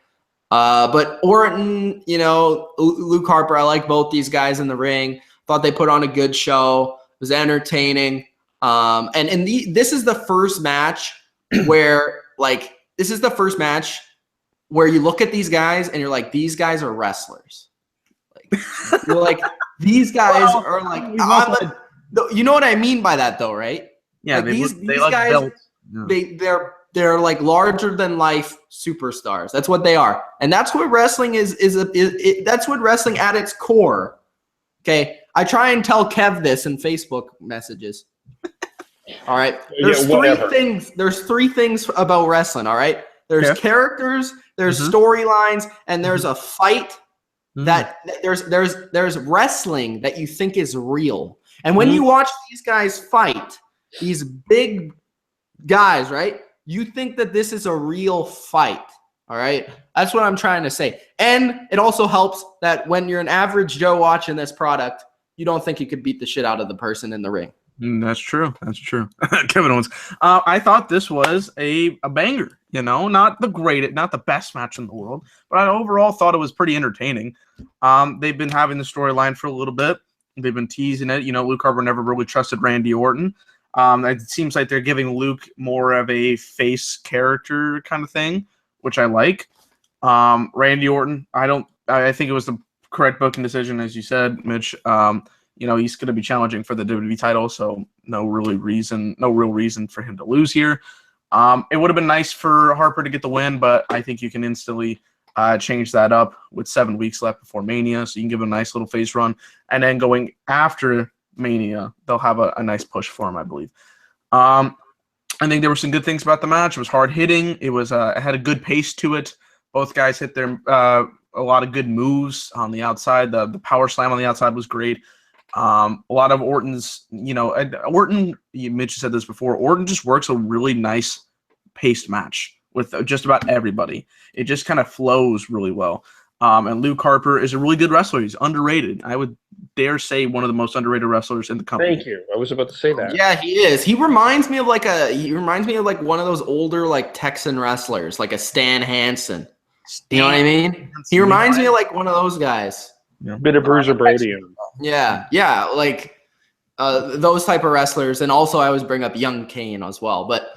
But Orton, Luke Harper, I like both these guys in the ring. Thought they put on a good show. It was entertaining. This is the first match where you look at these guys and you're like, these guys are wrestlers. You're like, these guys are like, you know what I mean by that though, right? Yeah, like these guys, they're like larger than life superstars. That's what they are, and that's what wrestling is. That's what wrestling at its core. Okay, I try and tell Kev this in Facebook messages. All right, there's three things about wrestling. All right, there's characters, there's storylines, and there's a fight. That there's wrestling that you think is real. And when you watch these guys fight, these big guys, right? You think that this is a real fight, all right? That's what I'm trying to say. And it also helps that when you're an average Joe watching this product, you don't think you could beat the shit out of the person in the ring. That's true. That's true. Kevin Owens. I thought this was a banger, you know, not the best match in the world, but I overall thought it was pretty entertaining. They've been having the storyline for a little bit. They've been teasing it. You know, Luke Harper never really trusted Randy Orton. It seems like they're giving Luke more of a face character kind of thing, which I like. Randy Orton, I think it was the correct booking decision, as you said, Mitch. You know, he's going to be challenging for the WWE title, so no real reason for him to lose here. It would have been nice for Harper to get the win, but I think you can instantly change that up with 7 weeks left before Mania, so you can give him a nice little face run. And then going after Mania, they'll have a nice push for him, I believe. I think there were some good things about the match. It was hard hitting. It had a good pace to it. Both guys hit their a lot of good moves on the outside. The power slam on the outside was great. A lot of Orton's, you know, Orton, Mitch said this before, Orton just works a really nice paced match with just about everybody. It just kind of flows really well. And Luke Harper is a really good wrestler. He's underrated. I would dare say one of the most underrated wrestlers in the company. Thank you. I was about to say that. Yeah, he is. He reminds me of like one of those older like Texan wrestlers, like a Stan Hansen. You know what I mean? He reminds me of like one of those guys. Yeah. Bit of Bruiser Brady. Yeah, like those type of wrestlers. And also I always bring up Young Kane as well. But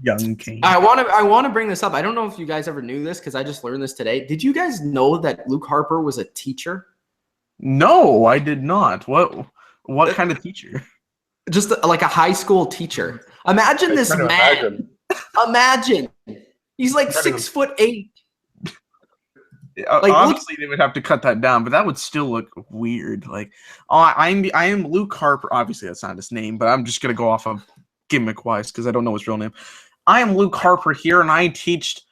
Young Kane. I want to bring this up. I don't know if you guys ever knew this because I just learned this today. Did you guys know that Luke Harper was a teacher? No, I did not. What kind of teacher? Just like a high school teacher. Imagine this man. Imagine. He's like 6'8". Like, obviously, they would have to cut that down, but that would still look weird. Like, I am Luke Harper. Obviously, that's not his name, but I'm just gonna go off of gimmick-wise because I don't know his real name. I am Luke Harper here, and I teach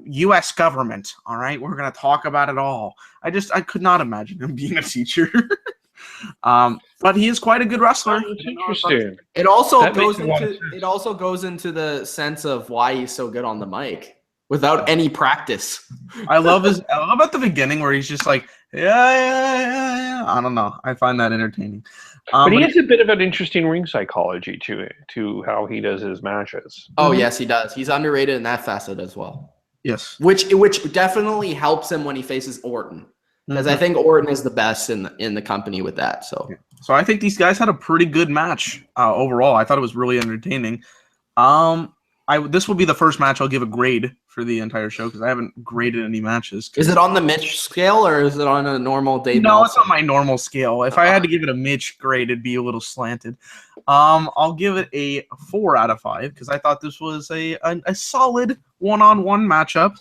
U.S. government. All right, we're gonna talk about it all. I could not imagine him being a teacher. But he is quite a good wrestler. Interesting. It also goes into the sense of why he's so good on the mic. Without any practice. I love at the beginning where he's just like, yeah. I don't know. I find that entertaining. But he has a bit of an interesting ring psychology to how he does his matches. Oh, yes, he does. He's underrated in that facet as well. Yes. Which definitely helps him when he faces Orton. Because I think Orton is the best in the company with that. So I think these guys had a pretty good match overall. I thought it was really entertaining. This will be the first match I'll give a grade for the entire show because I haven't graded any matches. Is it on the Mitch scale or is it on a normal Dave? No, it's on my normal scale. If I had to give it a Mitch grade, it'd be a little slanted. I'll give it a 4 out of 5 because I thought this was a solid one-on-one matchup,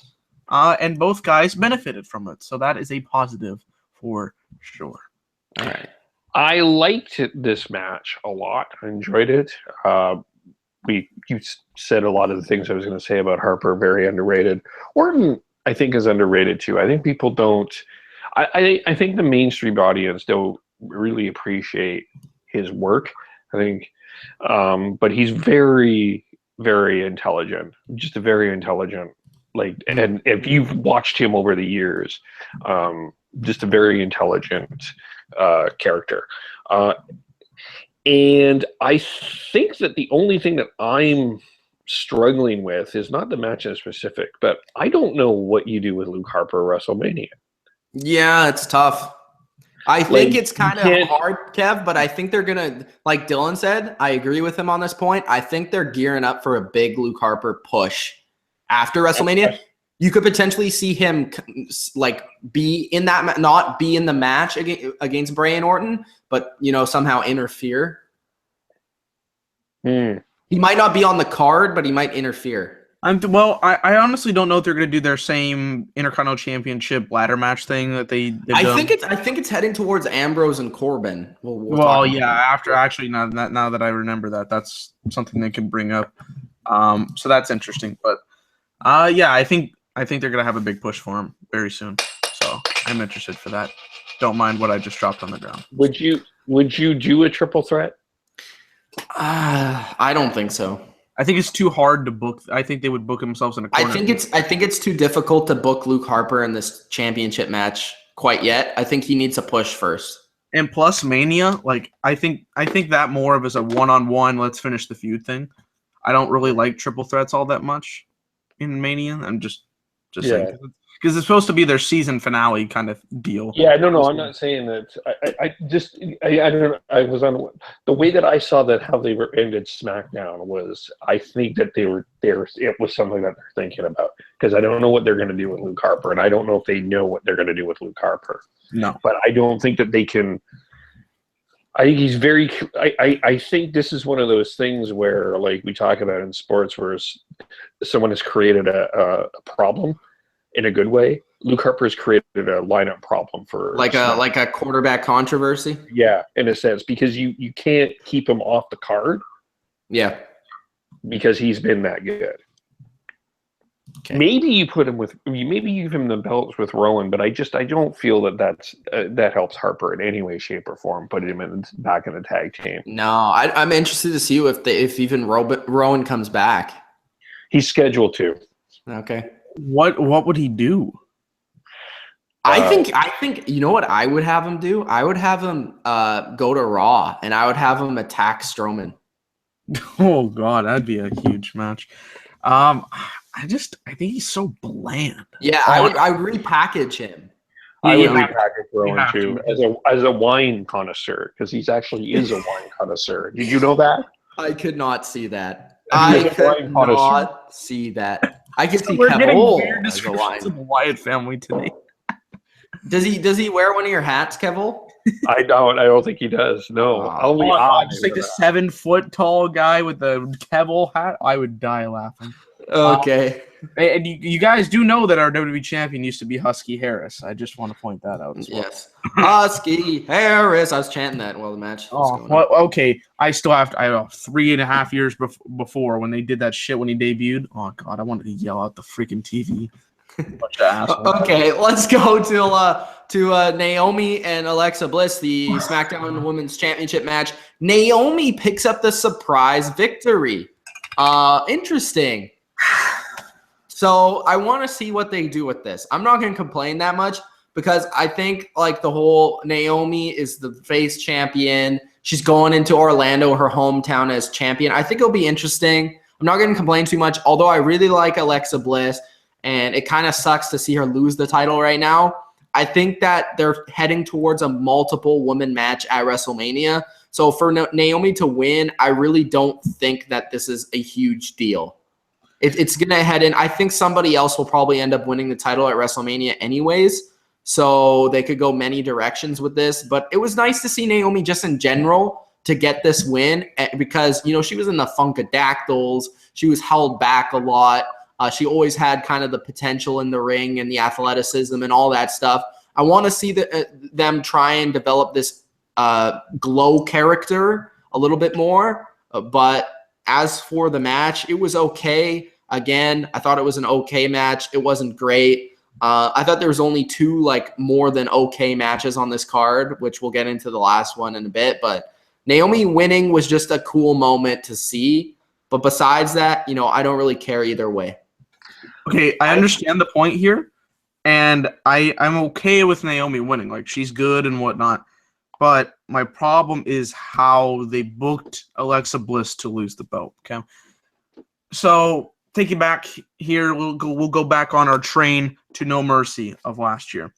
and both guys benefited from it. So that is a positive for sure. All right. I liked this match a lot. I enjoyed it. You said a lot of the things I was going to say about Harper, very underrated. Orton, I think, is underrated too. I think people don't. I think the mainstream audience don't really appreciate his work. I think, but he's very, very intelligent. Just a very intelligent. And if you've watched him over the years, just a very intelligent character. And I think that the only thing that I'm struggling with is not the match in specific, but I don't know what you do with Luke Harper at WrestleMania. Yeah, it's tough. I think it's kind of hard, Kev, but I think they're going to, like Dylan said, I agree with him on this point. I think they're gearing up for a big Luke Harper push after WrestleMania. You could potentially see him be in that, not be in the match against Bray and Orton, but somehow interfere. He might not be on the card, but he might interfere. I honestly don't know if they're going to do their same Intercontinental Championship ladder match thing that they. I think it's heading towards Ambrose and Corbin. After actually now that I remember that's something they can bring up. So that's interesting, but I think they're going to have a big push for him very soon. So I'm interested for that. don't mind what I just dropped on the ground. Would you do a triple threat? I don't think so. I think it's too hard to book. I think they would book themselves in a corner. I think it's too difficult to book Luke Harper in this championship match quite yet. I think he needs a push first. And plus Mania, like I think that more of as a one-on-one, let's finish the feud thing. I don't really like triple threats all that much in Mania. I'm just saying, because it's supposed to be their season finale kind of deal. Yeah, no, I'm not saying that. I don't know. I was on the way that I saw that how they ended SmackDown was I think that they were there. It was something that they're thinking about because I don't know what they're going to do with Luke Harper, and I don't know if they know what they're going to do with Luke Harper. No, but I don't think that they can. I think he's very. I think this is one of those things where, like we talk about in sports, where someone has created a problem. In a good way, Luke Harper's created a lineup problem for like a quarterback controversy. Yeah, in a sense, because you can't keep him off the card. Yeah, because he's been that good. Okay. Maybe you put him with maybe you give him the belts with Rowan, but I don't feel that helps Harper in any way, shape, or form. Putting him back in the tag team. No, I'm interested to see if even Rowan comes back. He's scheduled to. Okay. What would he do? I think you know what I would have him do? I would have him go to Raw and I would have him attack Strowman. Oh god, that'd be a huge match. I think he's so bland. Yeah, I would repackage him. I would repackage Rowan too as a wine connoisseur because he's actually is a wine connoisseur. Did you know that? I could not see that. I could not see that. I can see Kevin as a line. Of the Wyatt family today. Does he wear one of your hats, Kevin? I don't think he does. No. Just like the 7 foot tall guy with the Kevin hat. I would die laughing. Okay. And you guys do know that our WWE champion used to be Husky Harris. I just want to point that out as well. Yes. Husky Harris. I was chanting that while the match was going on. Okay. I still have to, 3.5 years before when they did that shit when he debuted. Oh, God. I wanted to yell out the freaking TV. Bunch of assholes. Okay. Let's go to Naomi and Alexa Bliss, the SmackDown Women's Championship match. Naomi picks up the surprise victory. Interesting. So I want to see what they do with this. I'm not going to complain that much because I think like the whole Naomi is the face champion. She's going into Orlando, her hometown, as champion. I think it'll be interesting. I'm not going to complain too much, although I really like Alexa Bliss, and it kind of sucks to see her lose the title right now. I think that they're heading towards a multiple woman match at WrestleMania. So for Naomi to win, I really don't think that this is a huge deal. It's going to head in. I think somebody else will probably end up winning the title at WrestleMania anyways. So they could go many directions with this. But it was nice to see Naomi just in general to get this win because, she was in the Funkadactyls. She was held back a lot. She always had kind of the potential in the ring and the athleticism and all that stuff. I want to see them try and develop this glow character a little bit more. But as for the match, it was okay. Again, I thought it was an okay match. It wasn't great. I thought there was only 2 more than okay matches on this card, which we'll get into the last one in a bit. But Naomi winning was just a cool moment to see. But besides that, I don't really care either way. Okay, I understand the point here, and I'm okay with Naomi winning. Like, she's good and whatnot. But my problem is how they booked Alexa Bliss to lose the belt. Okay, so thinking back here, we'll go back on our train to No Mercy of last year.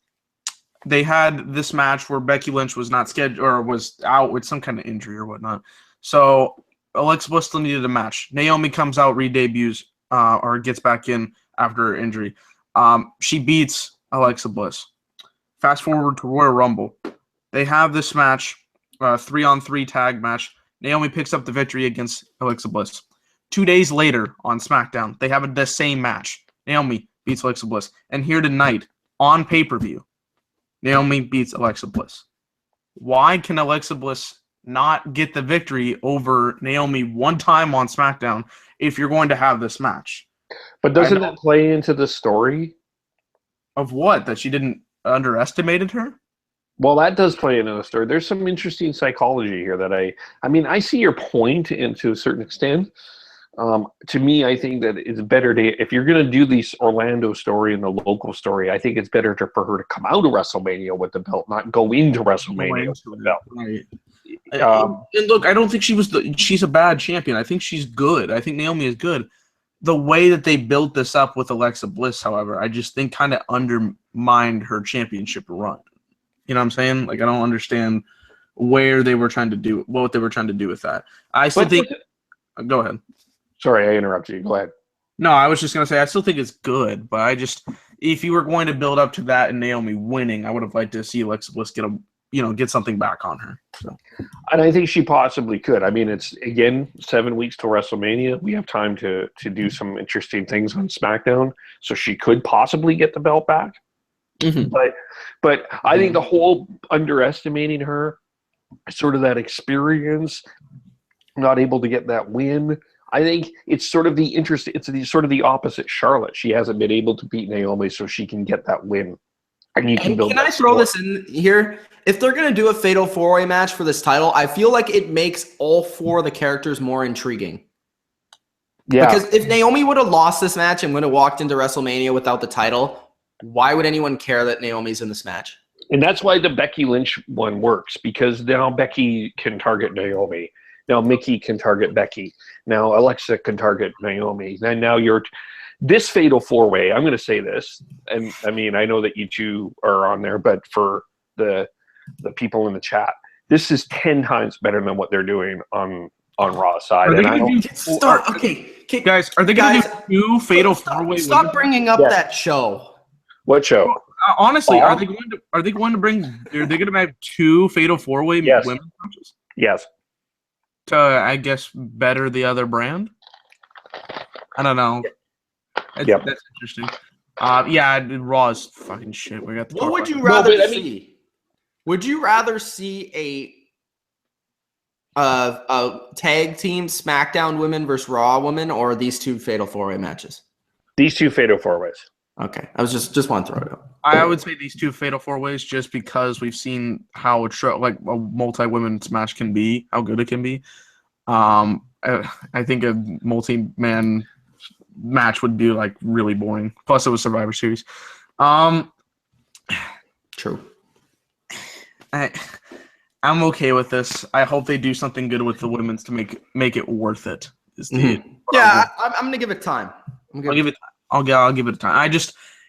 They had this match where Becky Lynch was not scheduled or was out with some kind of injury or whatnot. So Alexa Bliss still needed a match. Naomi comes out, re-debuts, or gets back in after her injury. She beats Alexa Bliss. Fast forward to Royal Rumble. They have this match, 3-on-3 tag match. Naomi picks up the victory against Alexa Bliss. 2 days later on SmackDown, they have the same match. Naomi beats Alexa Bliss. And here tonight, on pay-per-view, Naomi beats Alexa Bliss. Why can Alexa Bliss not get the victory over Naomi one time on SmackDown if you're going to have this match? But doesn't that play into the story? Of what? That she didn't underestimated her? Well, that does play into the story. There's some interesting psychology here that I mean, I see your point and to a certain extent. To me, I think that it's better to, if you're going to do this Orlando story and the local story, I think it's better for her to come out of WrestleMania with the belt, not go into WrestleMania with the belt. Right. And look, I don't think she's a bad champion. I think she's good. I think Naomi is good. The way that they built this up with Alexa Bliss, however, I just think kind of undermined her championship run. You know what I'm saying? Like, I don't understand what they were trying to do with that. I still think. Go ahead. Sorry, I interrupted you. Go ahead. No, I was just gonna say I still think it's good, but if you were going to build up to that and Naomi winning, I would have liked to see Alexa Bliss get something back on her. So. And I think she possibly could. I mean, it's, again, 7 weeks till WrestleMania. We have time to do some interesting things on SmackDown, so she could possibly get the belt back. Mm-hmm. But I think the whole underestimating her, sort of that experience, not able to get that win, I think it's sort of sort of the opposite Charlotte. She hasn't been able to beat Naomi, so she can get that win. And you can build. Can I throw this in here? If they're going to do a fatal 4-way match for this title, I feel like it makes all 4 of the characters more intriguing. Yeah. Because if Naomi would have lost this match and would have walked into WrestleMania without the title, why would anyone care that Naomi's in this match? And that's why the Becky Lynch one works, because now Becky can target Naomi. Now Mickie can target Becky. Now Alexa can target Naomi. And now this fatal 4-way, I'm going to say this, and I mean, I know that you two are on there, but for the people in the chat, this is 10 times better than what they're doing on Raw's side. Guys, are they going to do 2 fatal 4-way? Stop bringing up that show. What show? Honestly, are they going to have 2 fatal 4-way women's matches? Yes. To, I guess, better the other brand? I don't know. That's interesting. Raw is fucking shit. We got. What would you rather see? Would you rather see a tag team SmackDown women versus Raw women, or these 2 fatal 4-way matches? These 2 fatal 4-ways. Okay, I was just want to throw it out. I would say these 2 fatal 4-ways, just because we've seen how a multi-women's match can be, how good it can be. I think a multi-man match would be like really boring. Plus, it was Survivor Series. True. I'm okay with this. I hope they do something good with the women's to make it worth it. I'm gonna give it time. I'll give it time.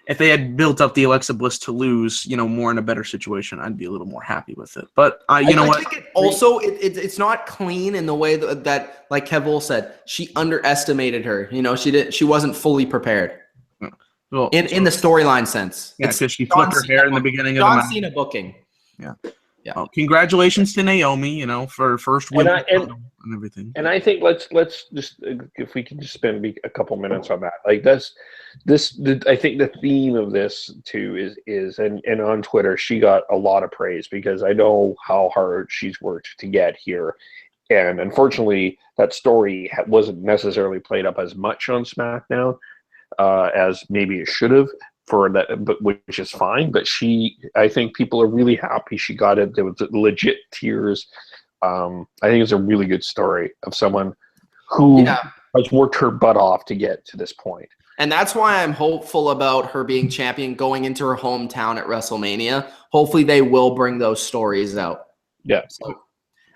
If they had built up the Alexa Bliss to lose, more in a better situation, I'd be a little more happy with it. But I think it's not clean in the way that like Kev said, she underestimated her. She wasn't fully prepared. Well, in the storyline sense. Yeah, because she flipped her hair in the beginning of the match. John Cena booking. Yeah. Well, congratulations to Naomi, for first win and everything. And I think let's just, if we can just spend a couple minutes on that. Like I think the theme of this too is and on Twitter she got a lot of praise, because I know how hard she's worked to get here, and unfortunately that story wasn't necessarily played up as much on SmackDown as maybe it should have. For that, but which is fine. But I think people are really happy she got it. There was legit tears. I think it's a really good story of someone who has worked her butt off to get to this point. And that's why I'm hopeful about her being champion going into her hometown at WrestleMania. Hopefully, they will bring those stories out. Yeah. So,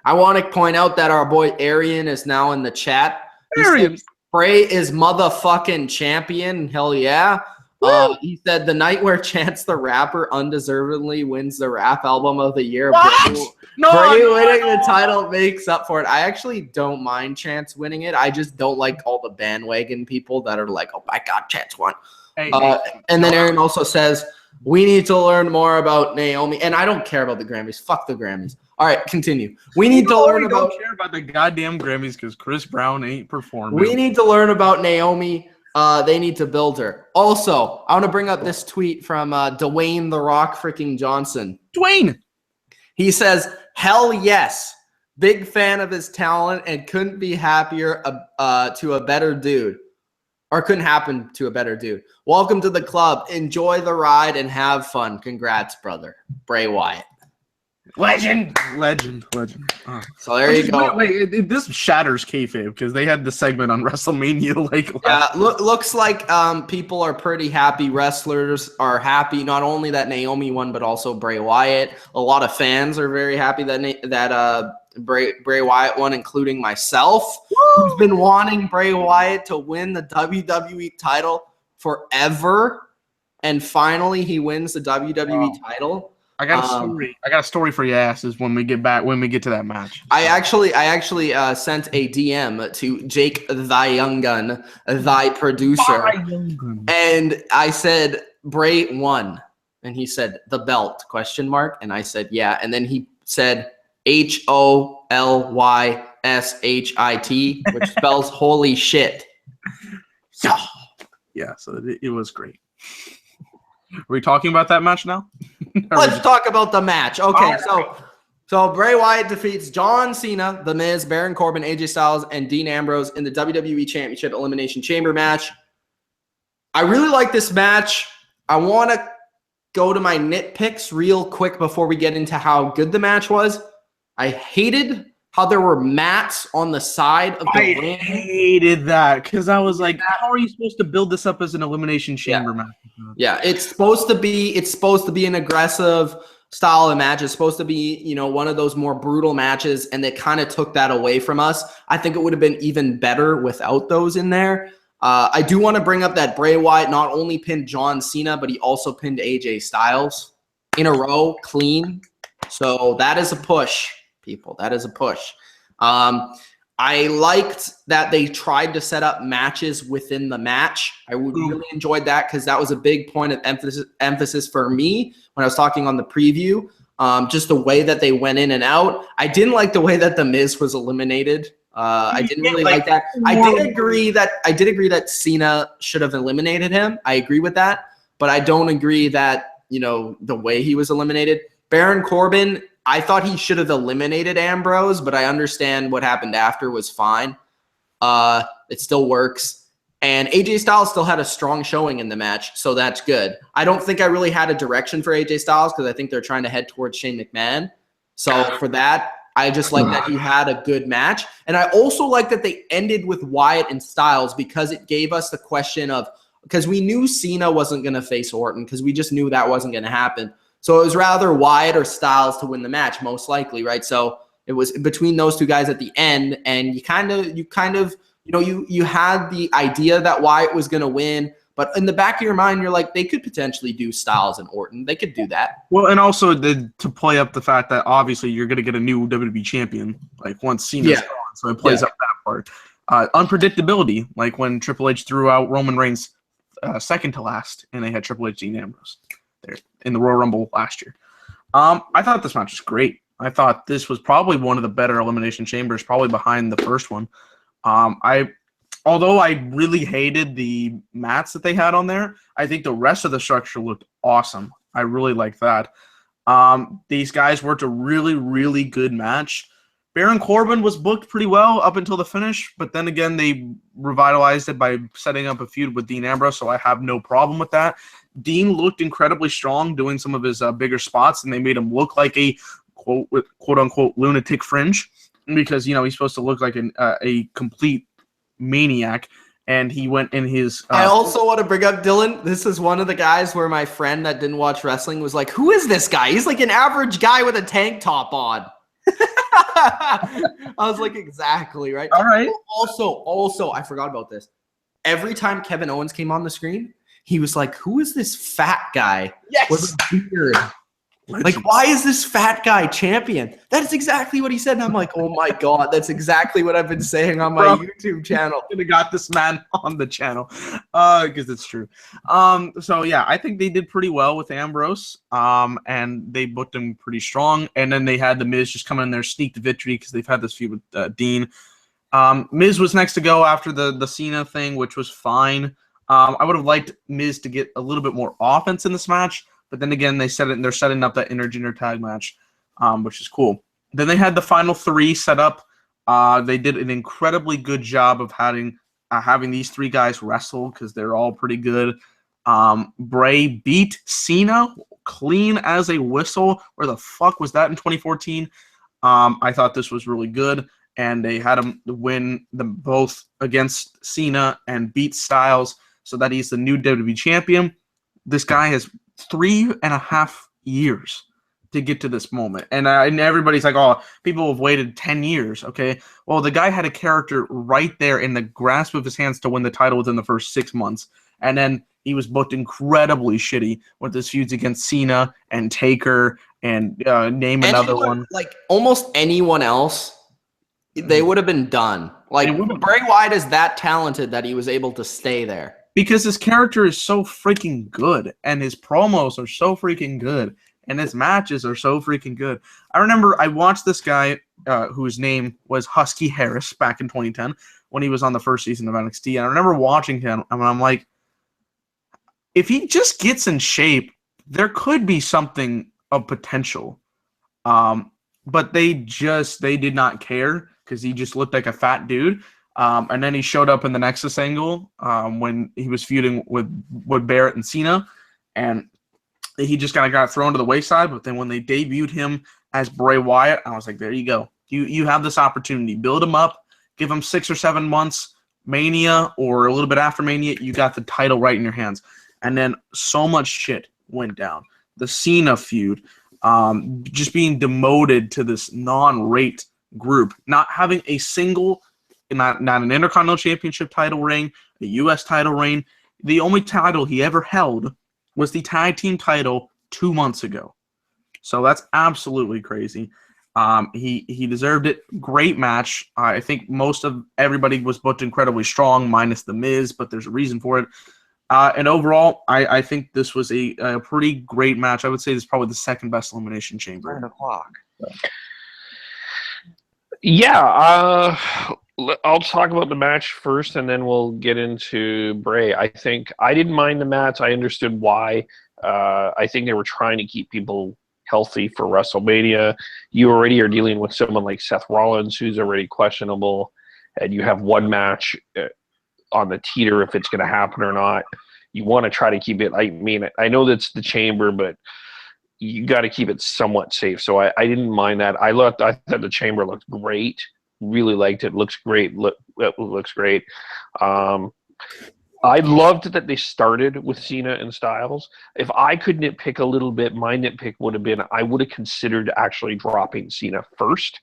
I want to point out that our boy Arian is now in the chat. Arian, Bray is motherfucking champion. Hell yeah. He said the night where Chance the Rapper undeservedly wins the rap album of the year. Bray winning the title makes up for it. I actually don't mind Chance winning it. I just don't like all the bandwagon people that are like, oh my God, Chance won. And then Aaron also says, we need to learn more about Naomi. And I don't care about the Grammys. Fuck the Grammys. All right, continue. We need to learn about. Don't care about the goddamn Grammys because Chris Brown ain't performing. We need to learn about Naomi. They need to build her. Also, I want to bring up this tweet from Dwayne The Rock freaking Johnson. Dwayne! He says, hell yes. Big fan of his talent and couldn't be happier to a better dude. Or couldn't happen to a better dude. Welcome to the club. Enjoy the ride and have fun. Congrats, brother. Bray Wyatt. Legend. Oh. So there you go. Wait, this shatters kayfabe because they had the segment on WrestleMania. Looks like people are pretty happy. Wrestlers are happy. Not only that Naomi won, but also Bray Wyatt. A lot of fans are very happy that Bray Wyatt won, including myself, who's been wanting Bray Wyatt to win the WWE title forever, and finally he wins the WWE title. I got a story. I got a story for your asses when we get to that match. I actually sent a DM to Jake thy Young Gun, thy producer, and I said Bray won, and he said the belt ? And I said yeah, and then he said HOLYSHIT, which spells holy shit. Yeah, so it was great. Are we talking about that match now? Let's talk about the match. Okay, so Bray Wyatt defeats John Cena, The Miz, Baron Corbin, AJ Styles, and Dean Ambrose in the WWE Championship Elimination Chamber match. I really like this match. I want to go to my nitpicks real quick before we get into how good the match was. I hated how there were mats on the side of the ring. I hated that because I was like, how are you supposed to build this up as an Elimination Chamber match? Yeah, it's supposed to be an aggressive style of match. It's supposed to be, one of those more brutal matches, and they kind of took that away from us. I think it would have been even better without those in there. I do want to bring up that Bray Wyatt not only pinned John Cena, but he also pinned AJ Styles in a row, clean. So that is a push. People, that is a push. I liked that they tried to set up matches within the match. I really enjoyed that because that was a big point of emphasis for me when I was talking on the preview. Just the way that they went in and out. I didn't like the way that The Miz was eliminated. I didn't really like that. I did agree that Cena should have eliminated him. I agree with that, but I don't agree that the way he was eliminated. Baron Corbin, I thought he should have eliminated Ambrose, but I understand what happened after was fine. It still works. And AJ Styles still had a strong showing in the match, so that's good. I don't think I really had a direction for AJ Styles because I think they're trying to head towards Shane McMahon. So for that, I just like that he had a good match. And I also like that they ended with Wyatt and Styles because it gave us the question of – because we knew Cena wasn't going to face Orton because we just knew that wasn't going to happen. So it was rather Wyatt or Styles to win the match, most likely, right? So it was between those two guys at the end, and you had the idea that Wyatt was going to win, but in the back of your mind, you're like, they could potentially do Styles and Orton. They could do that. Well, and also to play up the fact that obviously you're going to get a new WWE champion, like once Cena's gone, so it plays up that part. Unpredictability, like when Triple H threw out Roman Reigns second to last, and they had Triple H, Dean Ambrose there in the Royal Rumble last year. I thought this match was great. I thought this was probably one of the better Elimination Chambers, probably behind the first one. Although I really hated the mats that they had on there, I think the rest of the structure looked awesome. I really liked that. These guys worked a really, really good match. Baron Corbin was booked pretty well up until the finish, but then again, they revitalized it by setting up a feud with Dean Ambrose, so I have no problem with that. Dean looked incredibly strong doing some of his bigger spots, and they made him look like a quote-unquote lunatic fringe because, he's supposed to look like a complete maniac, and he went in his... I also want to bring up Dylan. This is one of the guys where my friend that didn't watch wrestling was like, who is this guy? He's like an average guy with a tank top on. I was like, exactly, right? All right. Also, I forgot about this. Every time Kevin Owens came on the screen, he was like, who is this fat guy with a beard? Like, why is this fat guy champion? That's exactly what he said. And I'm like, oh my God, that's exactly what I've been saying on my YouTube channel. Could have got this man on the channel because it's true. So yeah, I think they did pretty well with Ambrose, and they booked him pretty strong. And then they had the Miz just come in there, sneak the victory because they've had this feud with Dean. Miz was next to go after the Cena thing, which was fine. I would have liked Miz to get a little bit more offense in this match. But then again, they're setting up that intergender tag match, which is cool. Then they had the final three set up. They did an incredibly good job of having these three guys wrestle because they're all pretty good. Bray beat Cena clean as a whistle. Where the fuck was that in 2014? I thought this was really good, and they had him win them both against Cena and beat Styles, so that he's the new WWE champion. This guy has 3.5 years to get to this moment, and everybody's like, "Oh, people have waited 10 years." Okay, well, the guy had a character right there in the grasp of his hands to win the title within the first 6 months, and then he was booked incredibly shitty with his feuds against Cena and Taker and name another one. Like almost anyone else, they would have been done. Like Bray Wyatt is that talented that he was able to stay there. Because his character is so freaking good, and his promos are so freaking good, and his matches are so freaking good. I remember I watched this guy whose name was Husky Harris back in 2010 when he was on the first season of NXT, and I remember watching him, and I'm like, if he just gets in shape, there could be something of potential. But they did not care because he just looked like a fat dude. And then he showed up in the Nexus angle when he was feuding with Barrett and Cena, and he just kind of got thrown to the wayside. But then when they debuted him as Bray Wyatt, I was like, there you go. You have this opportunity. Build him up. Give him 6 or 7 months, Mania, or a little bit after Mania, you got the title right in your hands. And then so much shit went down. The Cena feud, just being demoted to this non-rate group, not having a single, not an Intercontinental Championship title reign, a U.S. title reign. The only title he ever held was the tag team title 2 months ago. So that's absolutely crazy. He deserved it. Great match. I think most of everybody was booked incredibly strong, minus The Miz, but there's a reason for it. And overall, I think this was a pretty great match. I would say this is probably the second best Elimination Chamber. 9 o'clock. Yeah, I'll talk about the match first, and then we'll get into Bray. I think I didn't mind the match. I understood why. I think they were trying to keep people healthy for WrestleMania. You already are dealing with someone like Seth Rollins, who's already questionable, and you have one match on the teeter if it's going to happen or not. You want to try to keep it. I mean, I know that's the chamber, but you got to keep it somewhat safe. So I didn't mind that. I thought the chamber looked great. Really liked it. Looks great. Looks great. I loved that they started with Cena and Styles. If I could nitpick a little bit, my nitpick would have been I would have considered actually dropping Cena first,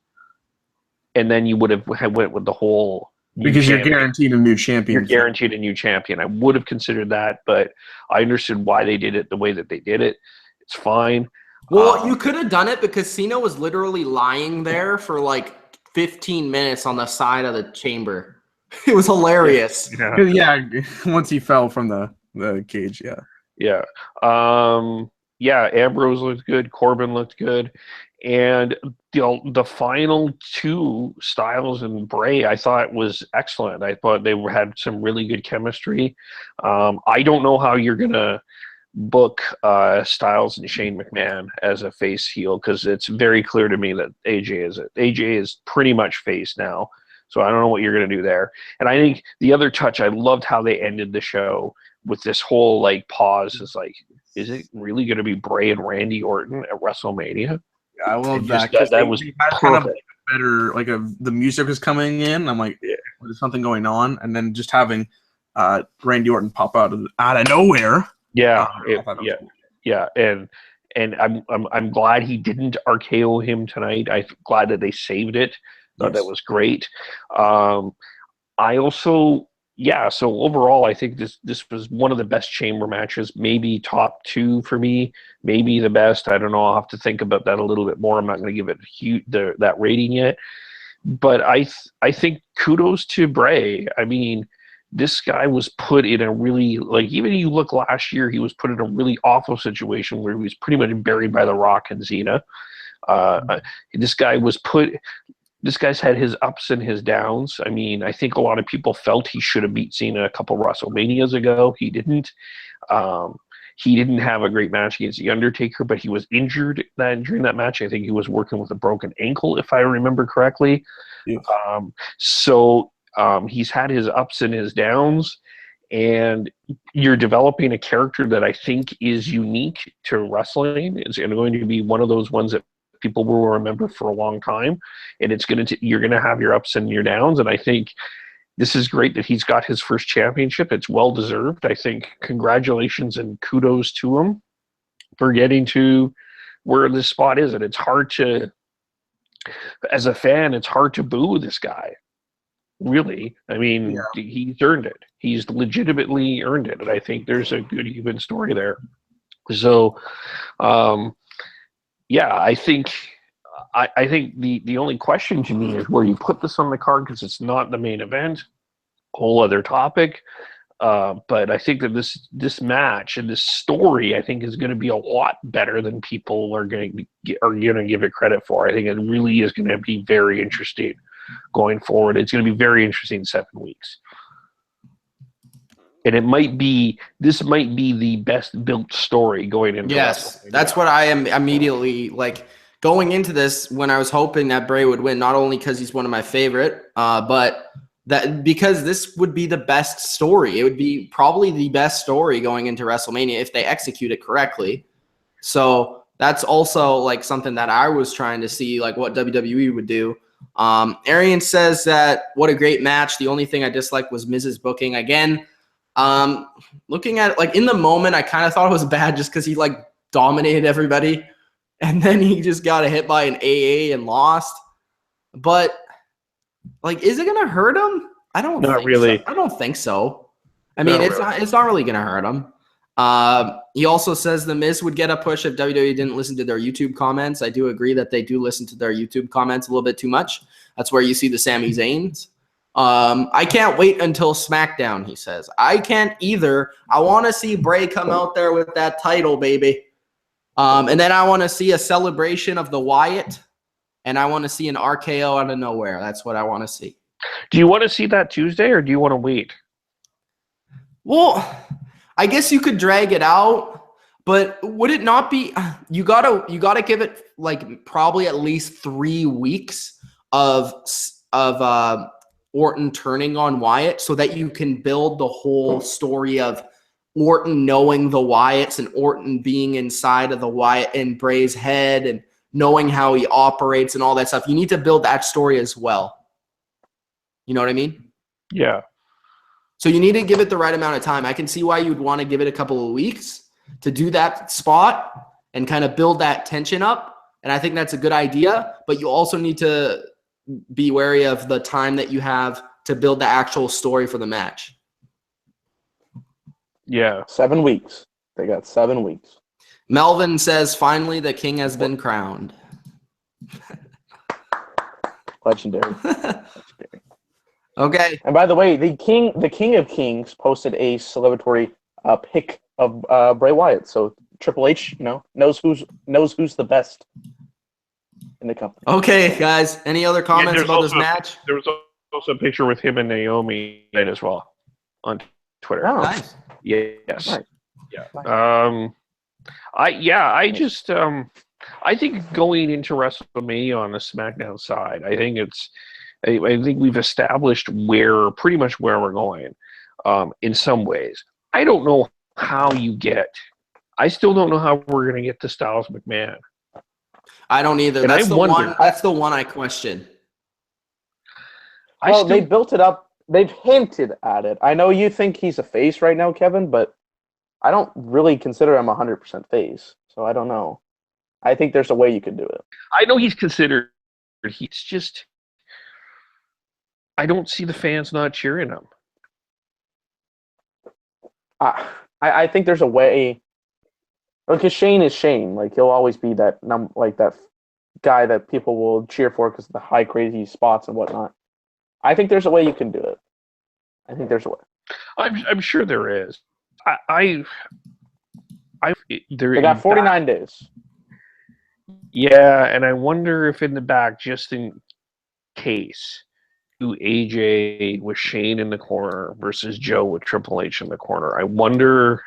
and then you would have went with the whole. Because you're guaranteed a new champion. You're guaranteed a new champion. I would have considered that, but I understood why they did it the way that they did it. It's fine. Well, you could have done it because Cena was literally lying there for like 15 minutes on the side of the chamber. It was hilarious. Yeah, once he fell from the cage, yeah. Yeah. Ambrose looked good. Corbin looked good. And the final two, Styles and Bray, I thought was excellent. I thought they had some really good chemistry. I don't know how you're going to book Styles and Shane McMahon as a face heel, because it's very clear to me that AJ is pretty much face now. So I don't know what you're going to do there. And I think the other touch, I loved how they ended the show with this whole like pause. Is like, is it really going to be Bray and Randy Orton at WrestleMania? I love that. That was kind of better. Like the music was coming in. I'm like, there's something going on, and then just having Randy Orton pop out of nowhere. Yeah, and I'm glad he didn't RKO him tonight. I'm glad that they saved it. Thought that was great. I also. Yeah, so overall, I think this was one of the best chamber matches, maybe top 2 for me, maybe the best. I don't know. I'll have to think about that a little bit more. I'm not going to give it that rating yet. But I think kudos to Bray. I mean, this guy was put in a really, like, even you look last year, he was put in a really awful situation where he was pretty much buried by The Rock and Cena. This guy's had his ups and his downs. I mean, I think a lot of people felt he should have beat Cena a couple WrestleManias ago. He didn't. He didn't have a great match against The Undertaker, but he was injured during that match. I think he was working with a broken ankle, if I remember correctly. Yeah. He's had his ups and his downs, and you're developing a character that I think is unique to wrestling. It's going to be one of those ones that people will remember for a long time, and you're going to have your ups and your downs. And I think this is great that he's got his first championship. It's well deserved. I think congratulations and kudos to him for getting to where this spot is. And it's hard to, as a fan, it's hard to boo this guy. Really, I mean, he's earned it. He's legitimately earned it, and I think there's a good even story there. So, I think the only question to me is where you put this on the card, because it's not the main event. Whole other topic. But I think that this match and this story, I think, is going to be a lot better than people are going to give it credit for. I think it really is going to be very interesting going forward. It's going to be very interesting 7 weeks. And this might be the best built story going into WrestleMania. That's what I am immediately like going into this, when I was hoping that Bray would win, not only because he's one of my favorite, but that because this would be the best story. It would be probably the best story going into WrestleMania if they execute it correctly. So that's also like something that I was trying to see, like what WWE would do. Arian says that what a great match. The only thing I disliked was Miz's booking. Again, looking at it, like in the moment, I kind of thought it was bad just because he like dominated everybody, and then he just got hit by an AA and lost. But like, is it gonna hurt him? I don't. Not really. So. I don't think so. I mean, it's not really gonna hurt him. He also says the Miz would get a push if WWE didn't listen to their YouTube comments. I do agree that they do listen to their YouTube comments a little bit too much. That's where you see the Sami Zayns. I can't wait until SmackDown, he says. I can't either. I want to see Bray come out there with that title, baby. And then I want to see a celebration of the Wyatt, and I want to see an RKO out of nowhere. That's what I want to see. Do you want to see that Tuesday, or do you want to wait? Well, I guess you could drag it out, but would it not be? You gotta give it like probably at least 3 weeks of Orton turning on Wyatt, so that you can build the whole story of Orton knowing the Wyatts and Orton being inside of the Wyatt and Bray's head and knowing how he operates and all that stuff. You need to build that story as well. You know what I mean? Yeah. So you need to give it the right amount of time. I can see why you'd want to give it a couple of weeks to do that spot and kind of build that tension up. And I think that's a good idea, but you also need to be wary of the time that you have to build the actual story for the match. Yeah. 7 weeks. They got 7 weeks. Melvin says, finally, the king has been crowned. Legendary. Okay. And by the way, the King of Kings posted a celebratory pic of Bray Wyatt. So Triple H, knows who's the best in the company. Okay, guys. Any other comments about this match? There was also a picture with him and Naomi as well on Twitter. Oh, Nice. Yes. Nice. Yeah. I think going into WrestleMania on the SmackDown side, I think we've established pretty much where we're going. In some ways, I don't know how I still don't know how we're going to get to Styles McMahon. I don't either. And That's I the one I question. Well, they built it up. They've hinted at it. I know you think he's a face right now, Kevin, but I don't really consider him 100% face. So I don't know. I think there's a way you could do it. I know he's considered. He's just. I don't see the fans not cheering him. I think there's a way. Because Shane is Shane. Like, he'll always be that that guy that people will cheer for because of the high crazy spots and whatnot. I think there's a way you can do it. I think there's a way. I'm sure there is. They got 49 days. Yeah, and I wonder if in the back, just in case, do AJ with Shane in the corner versus Joe with Triple H in the corner. I wonder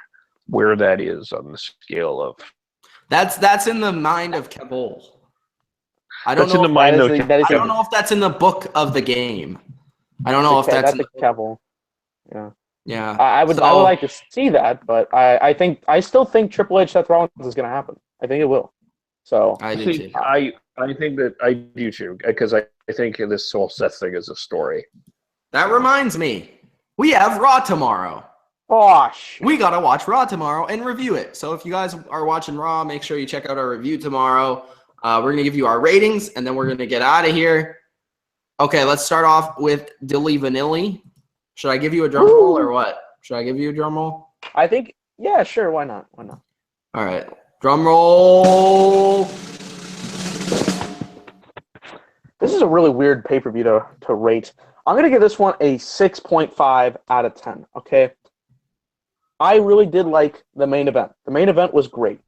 where that is on the scale of. That's in the mind of Kevol. I don't know if that's in the book of the game. I don't know if that's a Kevil. Yeah. Yeah. I would like to see that, but I still think Triple H Seth Rollins is going to happen. I think it will. So I do too. I think that I do too, because I think this whole Seth thing is a story. That reminds me, we have Raw tomorrow. Gosh. We got to watch Raw tomorrow and review it. So if you guys are watching Raw, make sure you check out our review tomorrow. We're going to give you our ratings, and then we're going to get out of here. Okay, let's start off with Dilly Vanilli. Should I give you a drum roll or what? Should I give you a drum roll? I think, yeah, sure. Why not? Why not? All right. Drum roll. This is a really weird pay-per-view to rate. I'm going to give this one a 6.5 out of 10, okay? I really did like the main event. The main event was great.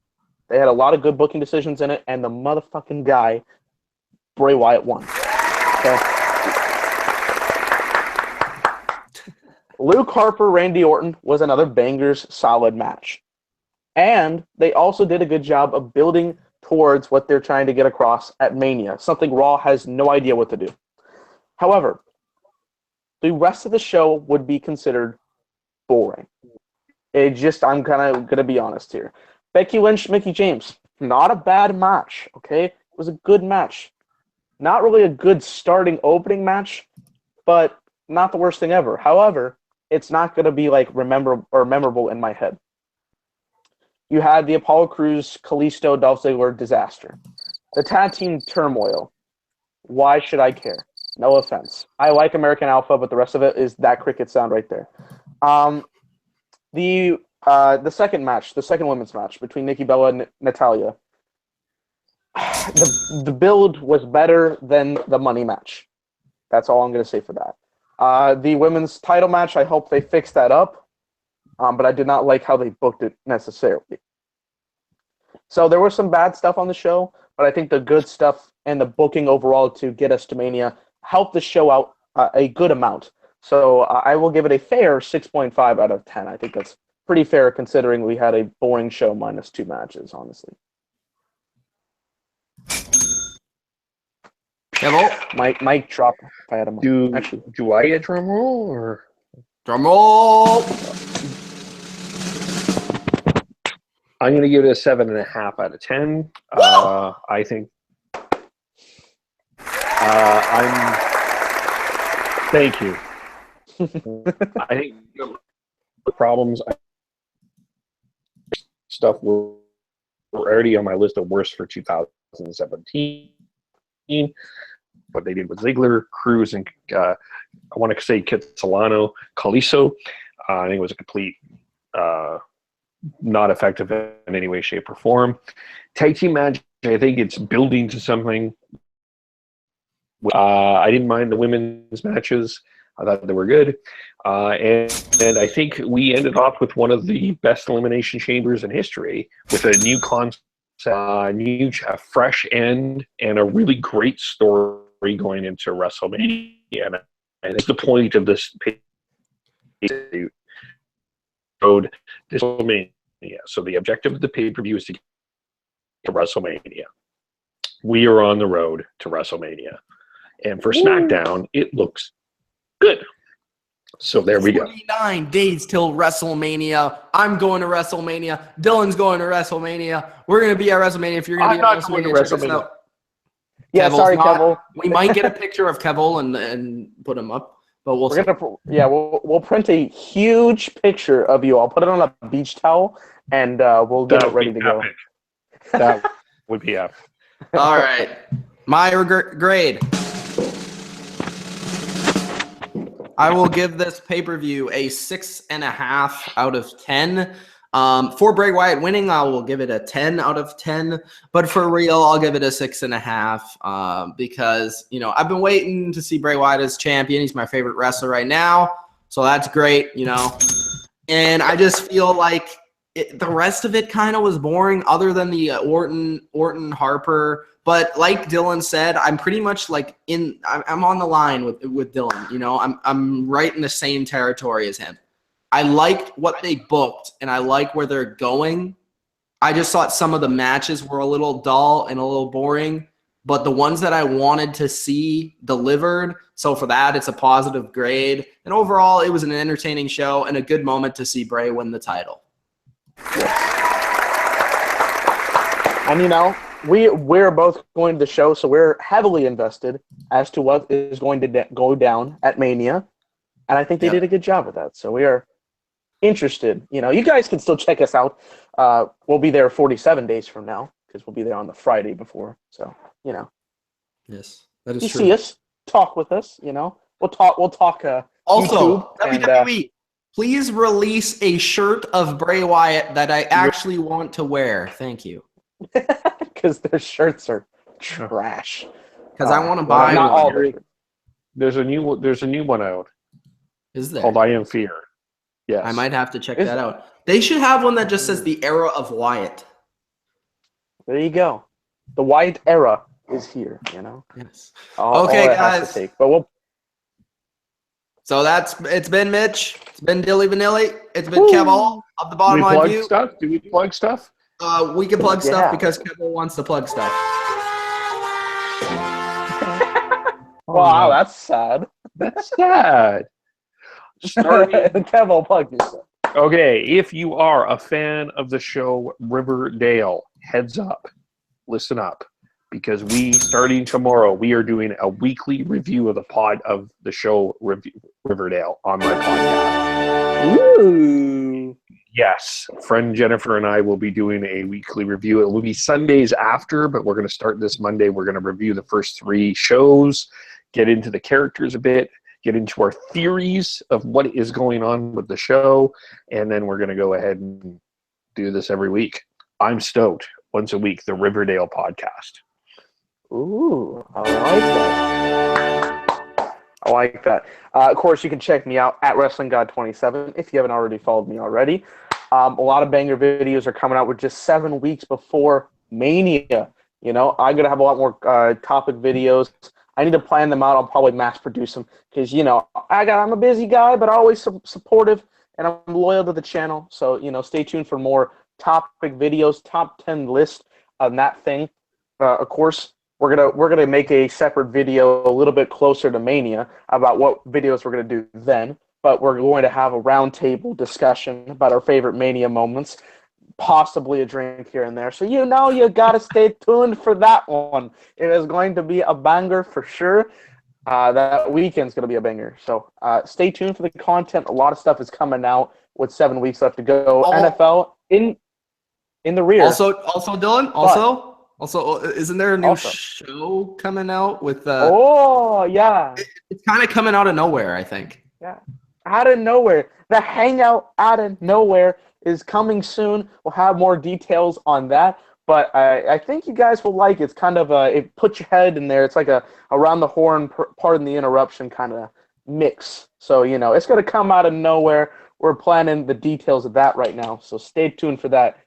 They had a lot of good booking decisions in it, and the motherfucking guy, Bray Wyatt, won. Okay? Luke Harper, Randy Orton was another bangers solid match. And they also did a good job of building towards what they're trying to get across at Mania, something Raw has no idea what to do. However, the rest of the show would be considered boring. I'm kind of going to be honest here. Becky Lynch, Mickie James, not a bad match, okay? It was a good match. Not really a good starting opening match, but not the worst thing ever. However, it's not going to be like memorable in my head. You had the Apollo Crews, Kalisto, Dolph Ziggler disaster. The tag team turmoil. Why should I care? No offense. I like American Alpha, but the rest of it is that cricket sound right there. The second match, the second women's match between Nikki Bella and Natalya. The build was better than the money match. That's all I'm going to say for that. The women's title match, I hope they fix that up, but I did not like how they booked it necessarily. So there was some bad stuff on the show, but I think the good stuff and the booking overall to get us to Mania helped the show out a good amount. So I will give it a fair 6.5 out of 10. I think that's pretty fair considering we had a boring show minus 2 matches, honestly. Mike drop. If I had a mic. Do I get drum roll or drum roll? I'm going to give it a 7.5 out of 10. I think. Thank you. I think the problems stuff were already on my list of worst for 2017. What they did with Ziggler, Cruz, and I want to say Kit Solano, Kalisto. I think it was a complete not effective in any way, shape, or form. Tag team match, I think it's building to something. I didn't mind the women's matches. I thought they were good. And I think we ended off with one of the best elimination chambers in history with a new concept, new fresh end, and a really great story going into WrestleMania. And that's the point of this road this WrestleMania. So the objective of the pay-per-view is to get to WrestleMania. We are on the road to WrestleMania. And for SmackDown, it looks good. So there we go. 49 days till WrestleMania. I'm going to WrestleMania. Dylan's going to WrestleMania. We're going to be at WrestleMania. If you're going to be at WrestleMania, yeah, Kevil's sorry, not. Kevil. We might get a picture of Kevil and put him up, but we'll see. We'll print a huge picture of you. I'll put it on a beach towel, and we'll get it ready to go. That would be epic. All right. My grade. I will give this pay-per-view a 6.5 out of 10. For Bray Wyatt winning, I will give it a 10 out of 10. But for real, I'll give it a 6.5 because, I've been waiting to see Bray Wyatt as champion. He's my favorite wrestler right now. So that's great, And I just feel like the rest of it kind of was boring other than the Orton Harper. But like Dylan said, I'm pretty much I'm on the line with Dylan. I'm right in the same territory as him. I liked what they booked, and I like where they're going. I just thought some of the matches were a little dull and a little boring. but the ones that I wanted to see delivered. So for that, it's a positive grade. And overall, it was an entertaining show and a good moment to see Bray win the title. And you know, we're both going to the show, so we're heavily invested as to what is going to go down at Mania. And I think they did a good job with that. So we are interested. You know, you guys can still check us out. We'll be there 47 days from now because we'll be there on the Friday before. So, you know. Yes, that is you true. See us, talk with us, you know. We'll talk also, YouTube WWE, please release a shirt of Bray Wyatt that I actually want to wear. Thank you. Because their shirts are trash. Because I want to buy not one. all three. There's a new one out. Is there? Called I Am Fear. Yes. I might have to check that out. They should have one that just says the Era of Wyatt. There you go. The Wyatt era is here, you know. Yes. Okay, guys. But So it's been Mitch. It's been Dilly Vanilli. It's been Kevo up the bottom line view. Do we plug stuff? We can plug stuff because Kevo wants to plug stuff. Wow, that's sad. That's sad. Kevo, plug yourself. Okay, if you are a fan of the show Riverdale, heads up, listen up, because starting tomorrow, we are doing a weekly review of the show Riverdale on my podcast. Ooh. Yes, friend Jennifer and I will be doing a weekly review. It will be Sundays after, but we're going to start this Monday. We're going to review the first 3 shows, get into the characters a bit, get into our theories of what is going on with the show, and then we're going to go ahead and do this every week. I'm stoked. Once a week, the Riverdale podcast. Ooh, I like that. Of course, you can check me out at WrestlingGod27 if you haven't already followed me already. A lot of banger videos are coming out with just 7 weeks before Mania. You know, I'm going to have a lot more topic videos. I need to plan them out. I'll probably mass produce them because, you know, I'm a busy guy, but always supportive, and I'm loyal to the channel. So, you know, stay tuned for more topic videos, top 10 list on that thing. Of course, we're gonna make a separate video a little bit closer to Mania about what videos we're gonna do then. But we're going to have a roundtable discussion about our favorite Mania moments, possibly a drink here and there. So you know you gotta stay tuned for that one. It is going to be a banger for sure. That weekend's gonna be a banger. So stay tuned for the content. A lot of stuff is coming out with 7 weeks left to go. NFL in the rear. Also, Dylan. Also, isn't there a new show coming out with? Oh yeah. It's kind of coming out of nowhere, I think. Yeah, out of nowhere. The Hangout out of nowhere is coming soon. We'll have more details on that, but I think you guys will like it. It's kind of it puts your head in there. It's like a around the horn, pardon the interruption kind of mix. So you know it's going to come out of nowhere. We're planning the details of that right now, so stay tuned for that.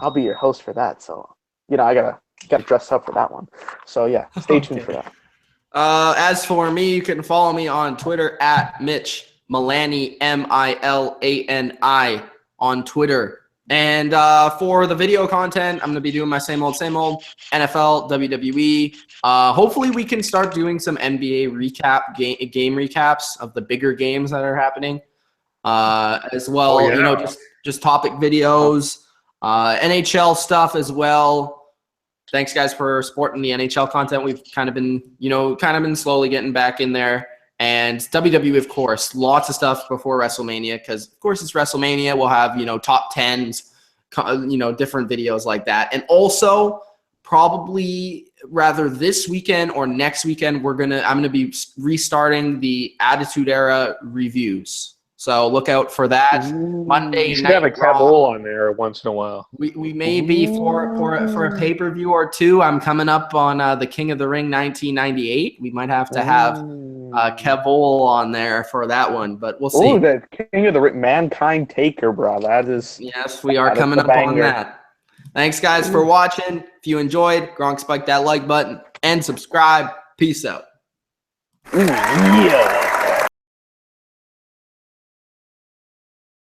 I'll be your host for that, so you know I gotta dress up for that one. So yeah, stay tuned for that. As for me, you can follow me on Twitter at Mitch Milani, Milani on Twitter. And for the video content, I'm going to be doing my same old NFL, WWE. Hopefully we can start doing some NBA game recaps of the bigger games that are happening as well. Oh, yeah. You know, just topic videos, NHL stuff as well. Thanks, guys, for supporting the NHL content. We've kind of been slowly getting back in there. And WWE, of course, lots of stuff before WrestleMania because, of course, it's WrestleMania. We'll have, top 10s, different videos like that. And also, probably rather this weekend or next weekend, I'm gonna be restarting the Attitude Era reviews. So look out for that. Monday You should night have a Cavol on there once in a while. We may be for a pay-per-view or two. I'm coming up on the King of the Ring 1998. We might have to have Cavol on there for that one, but we'll see. Oh, the King of the Ring, Mankind Taker, bro. That is. Yes, we are coming up on that. Thanks, guys, for watching. If you enjoyed, Gronk spike that like button and subscribe. Peace out. Yeah.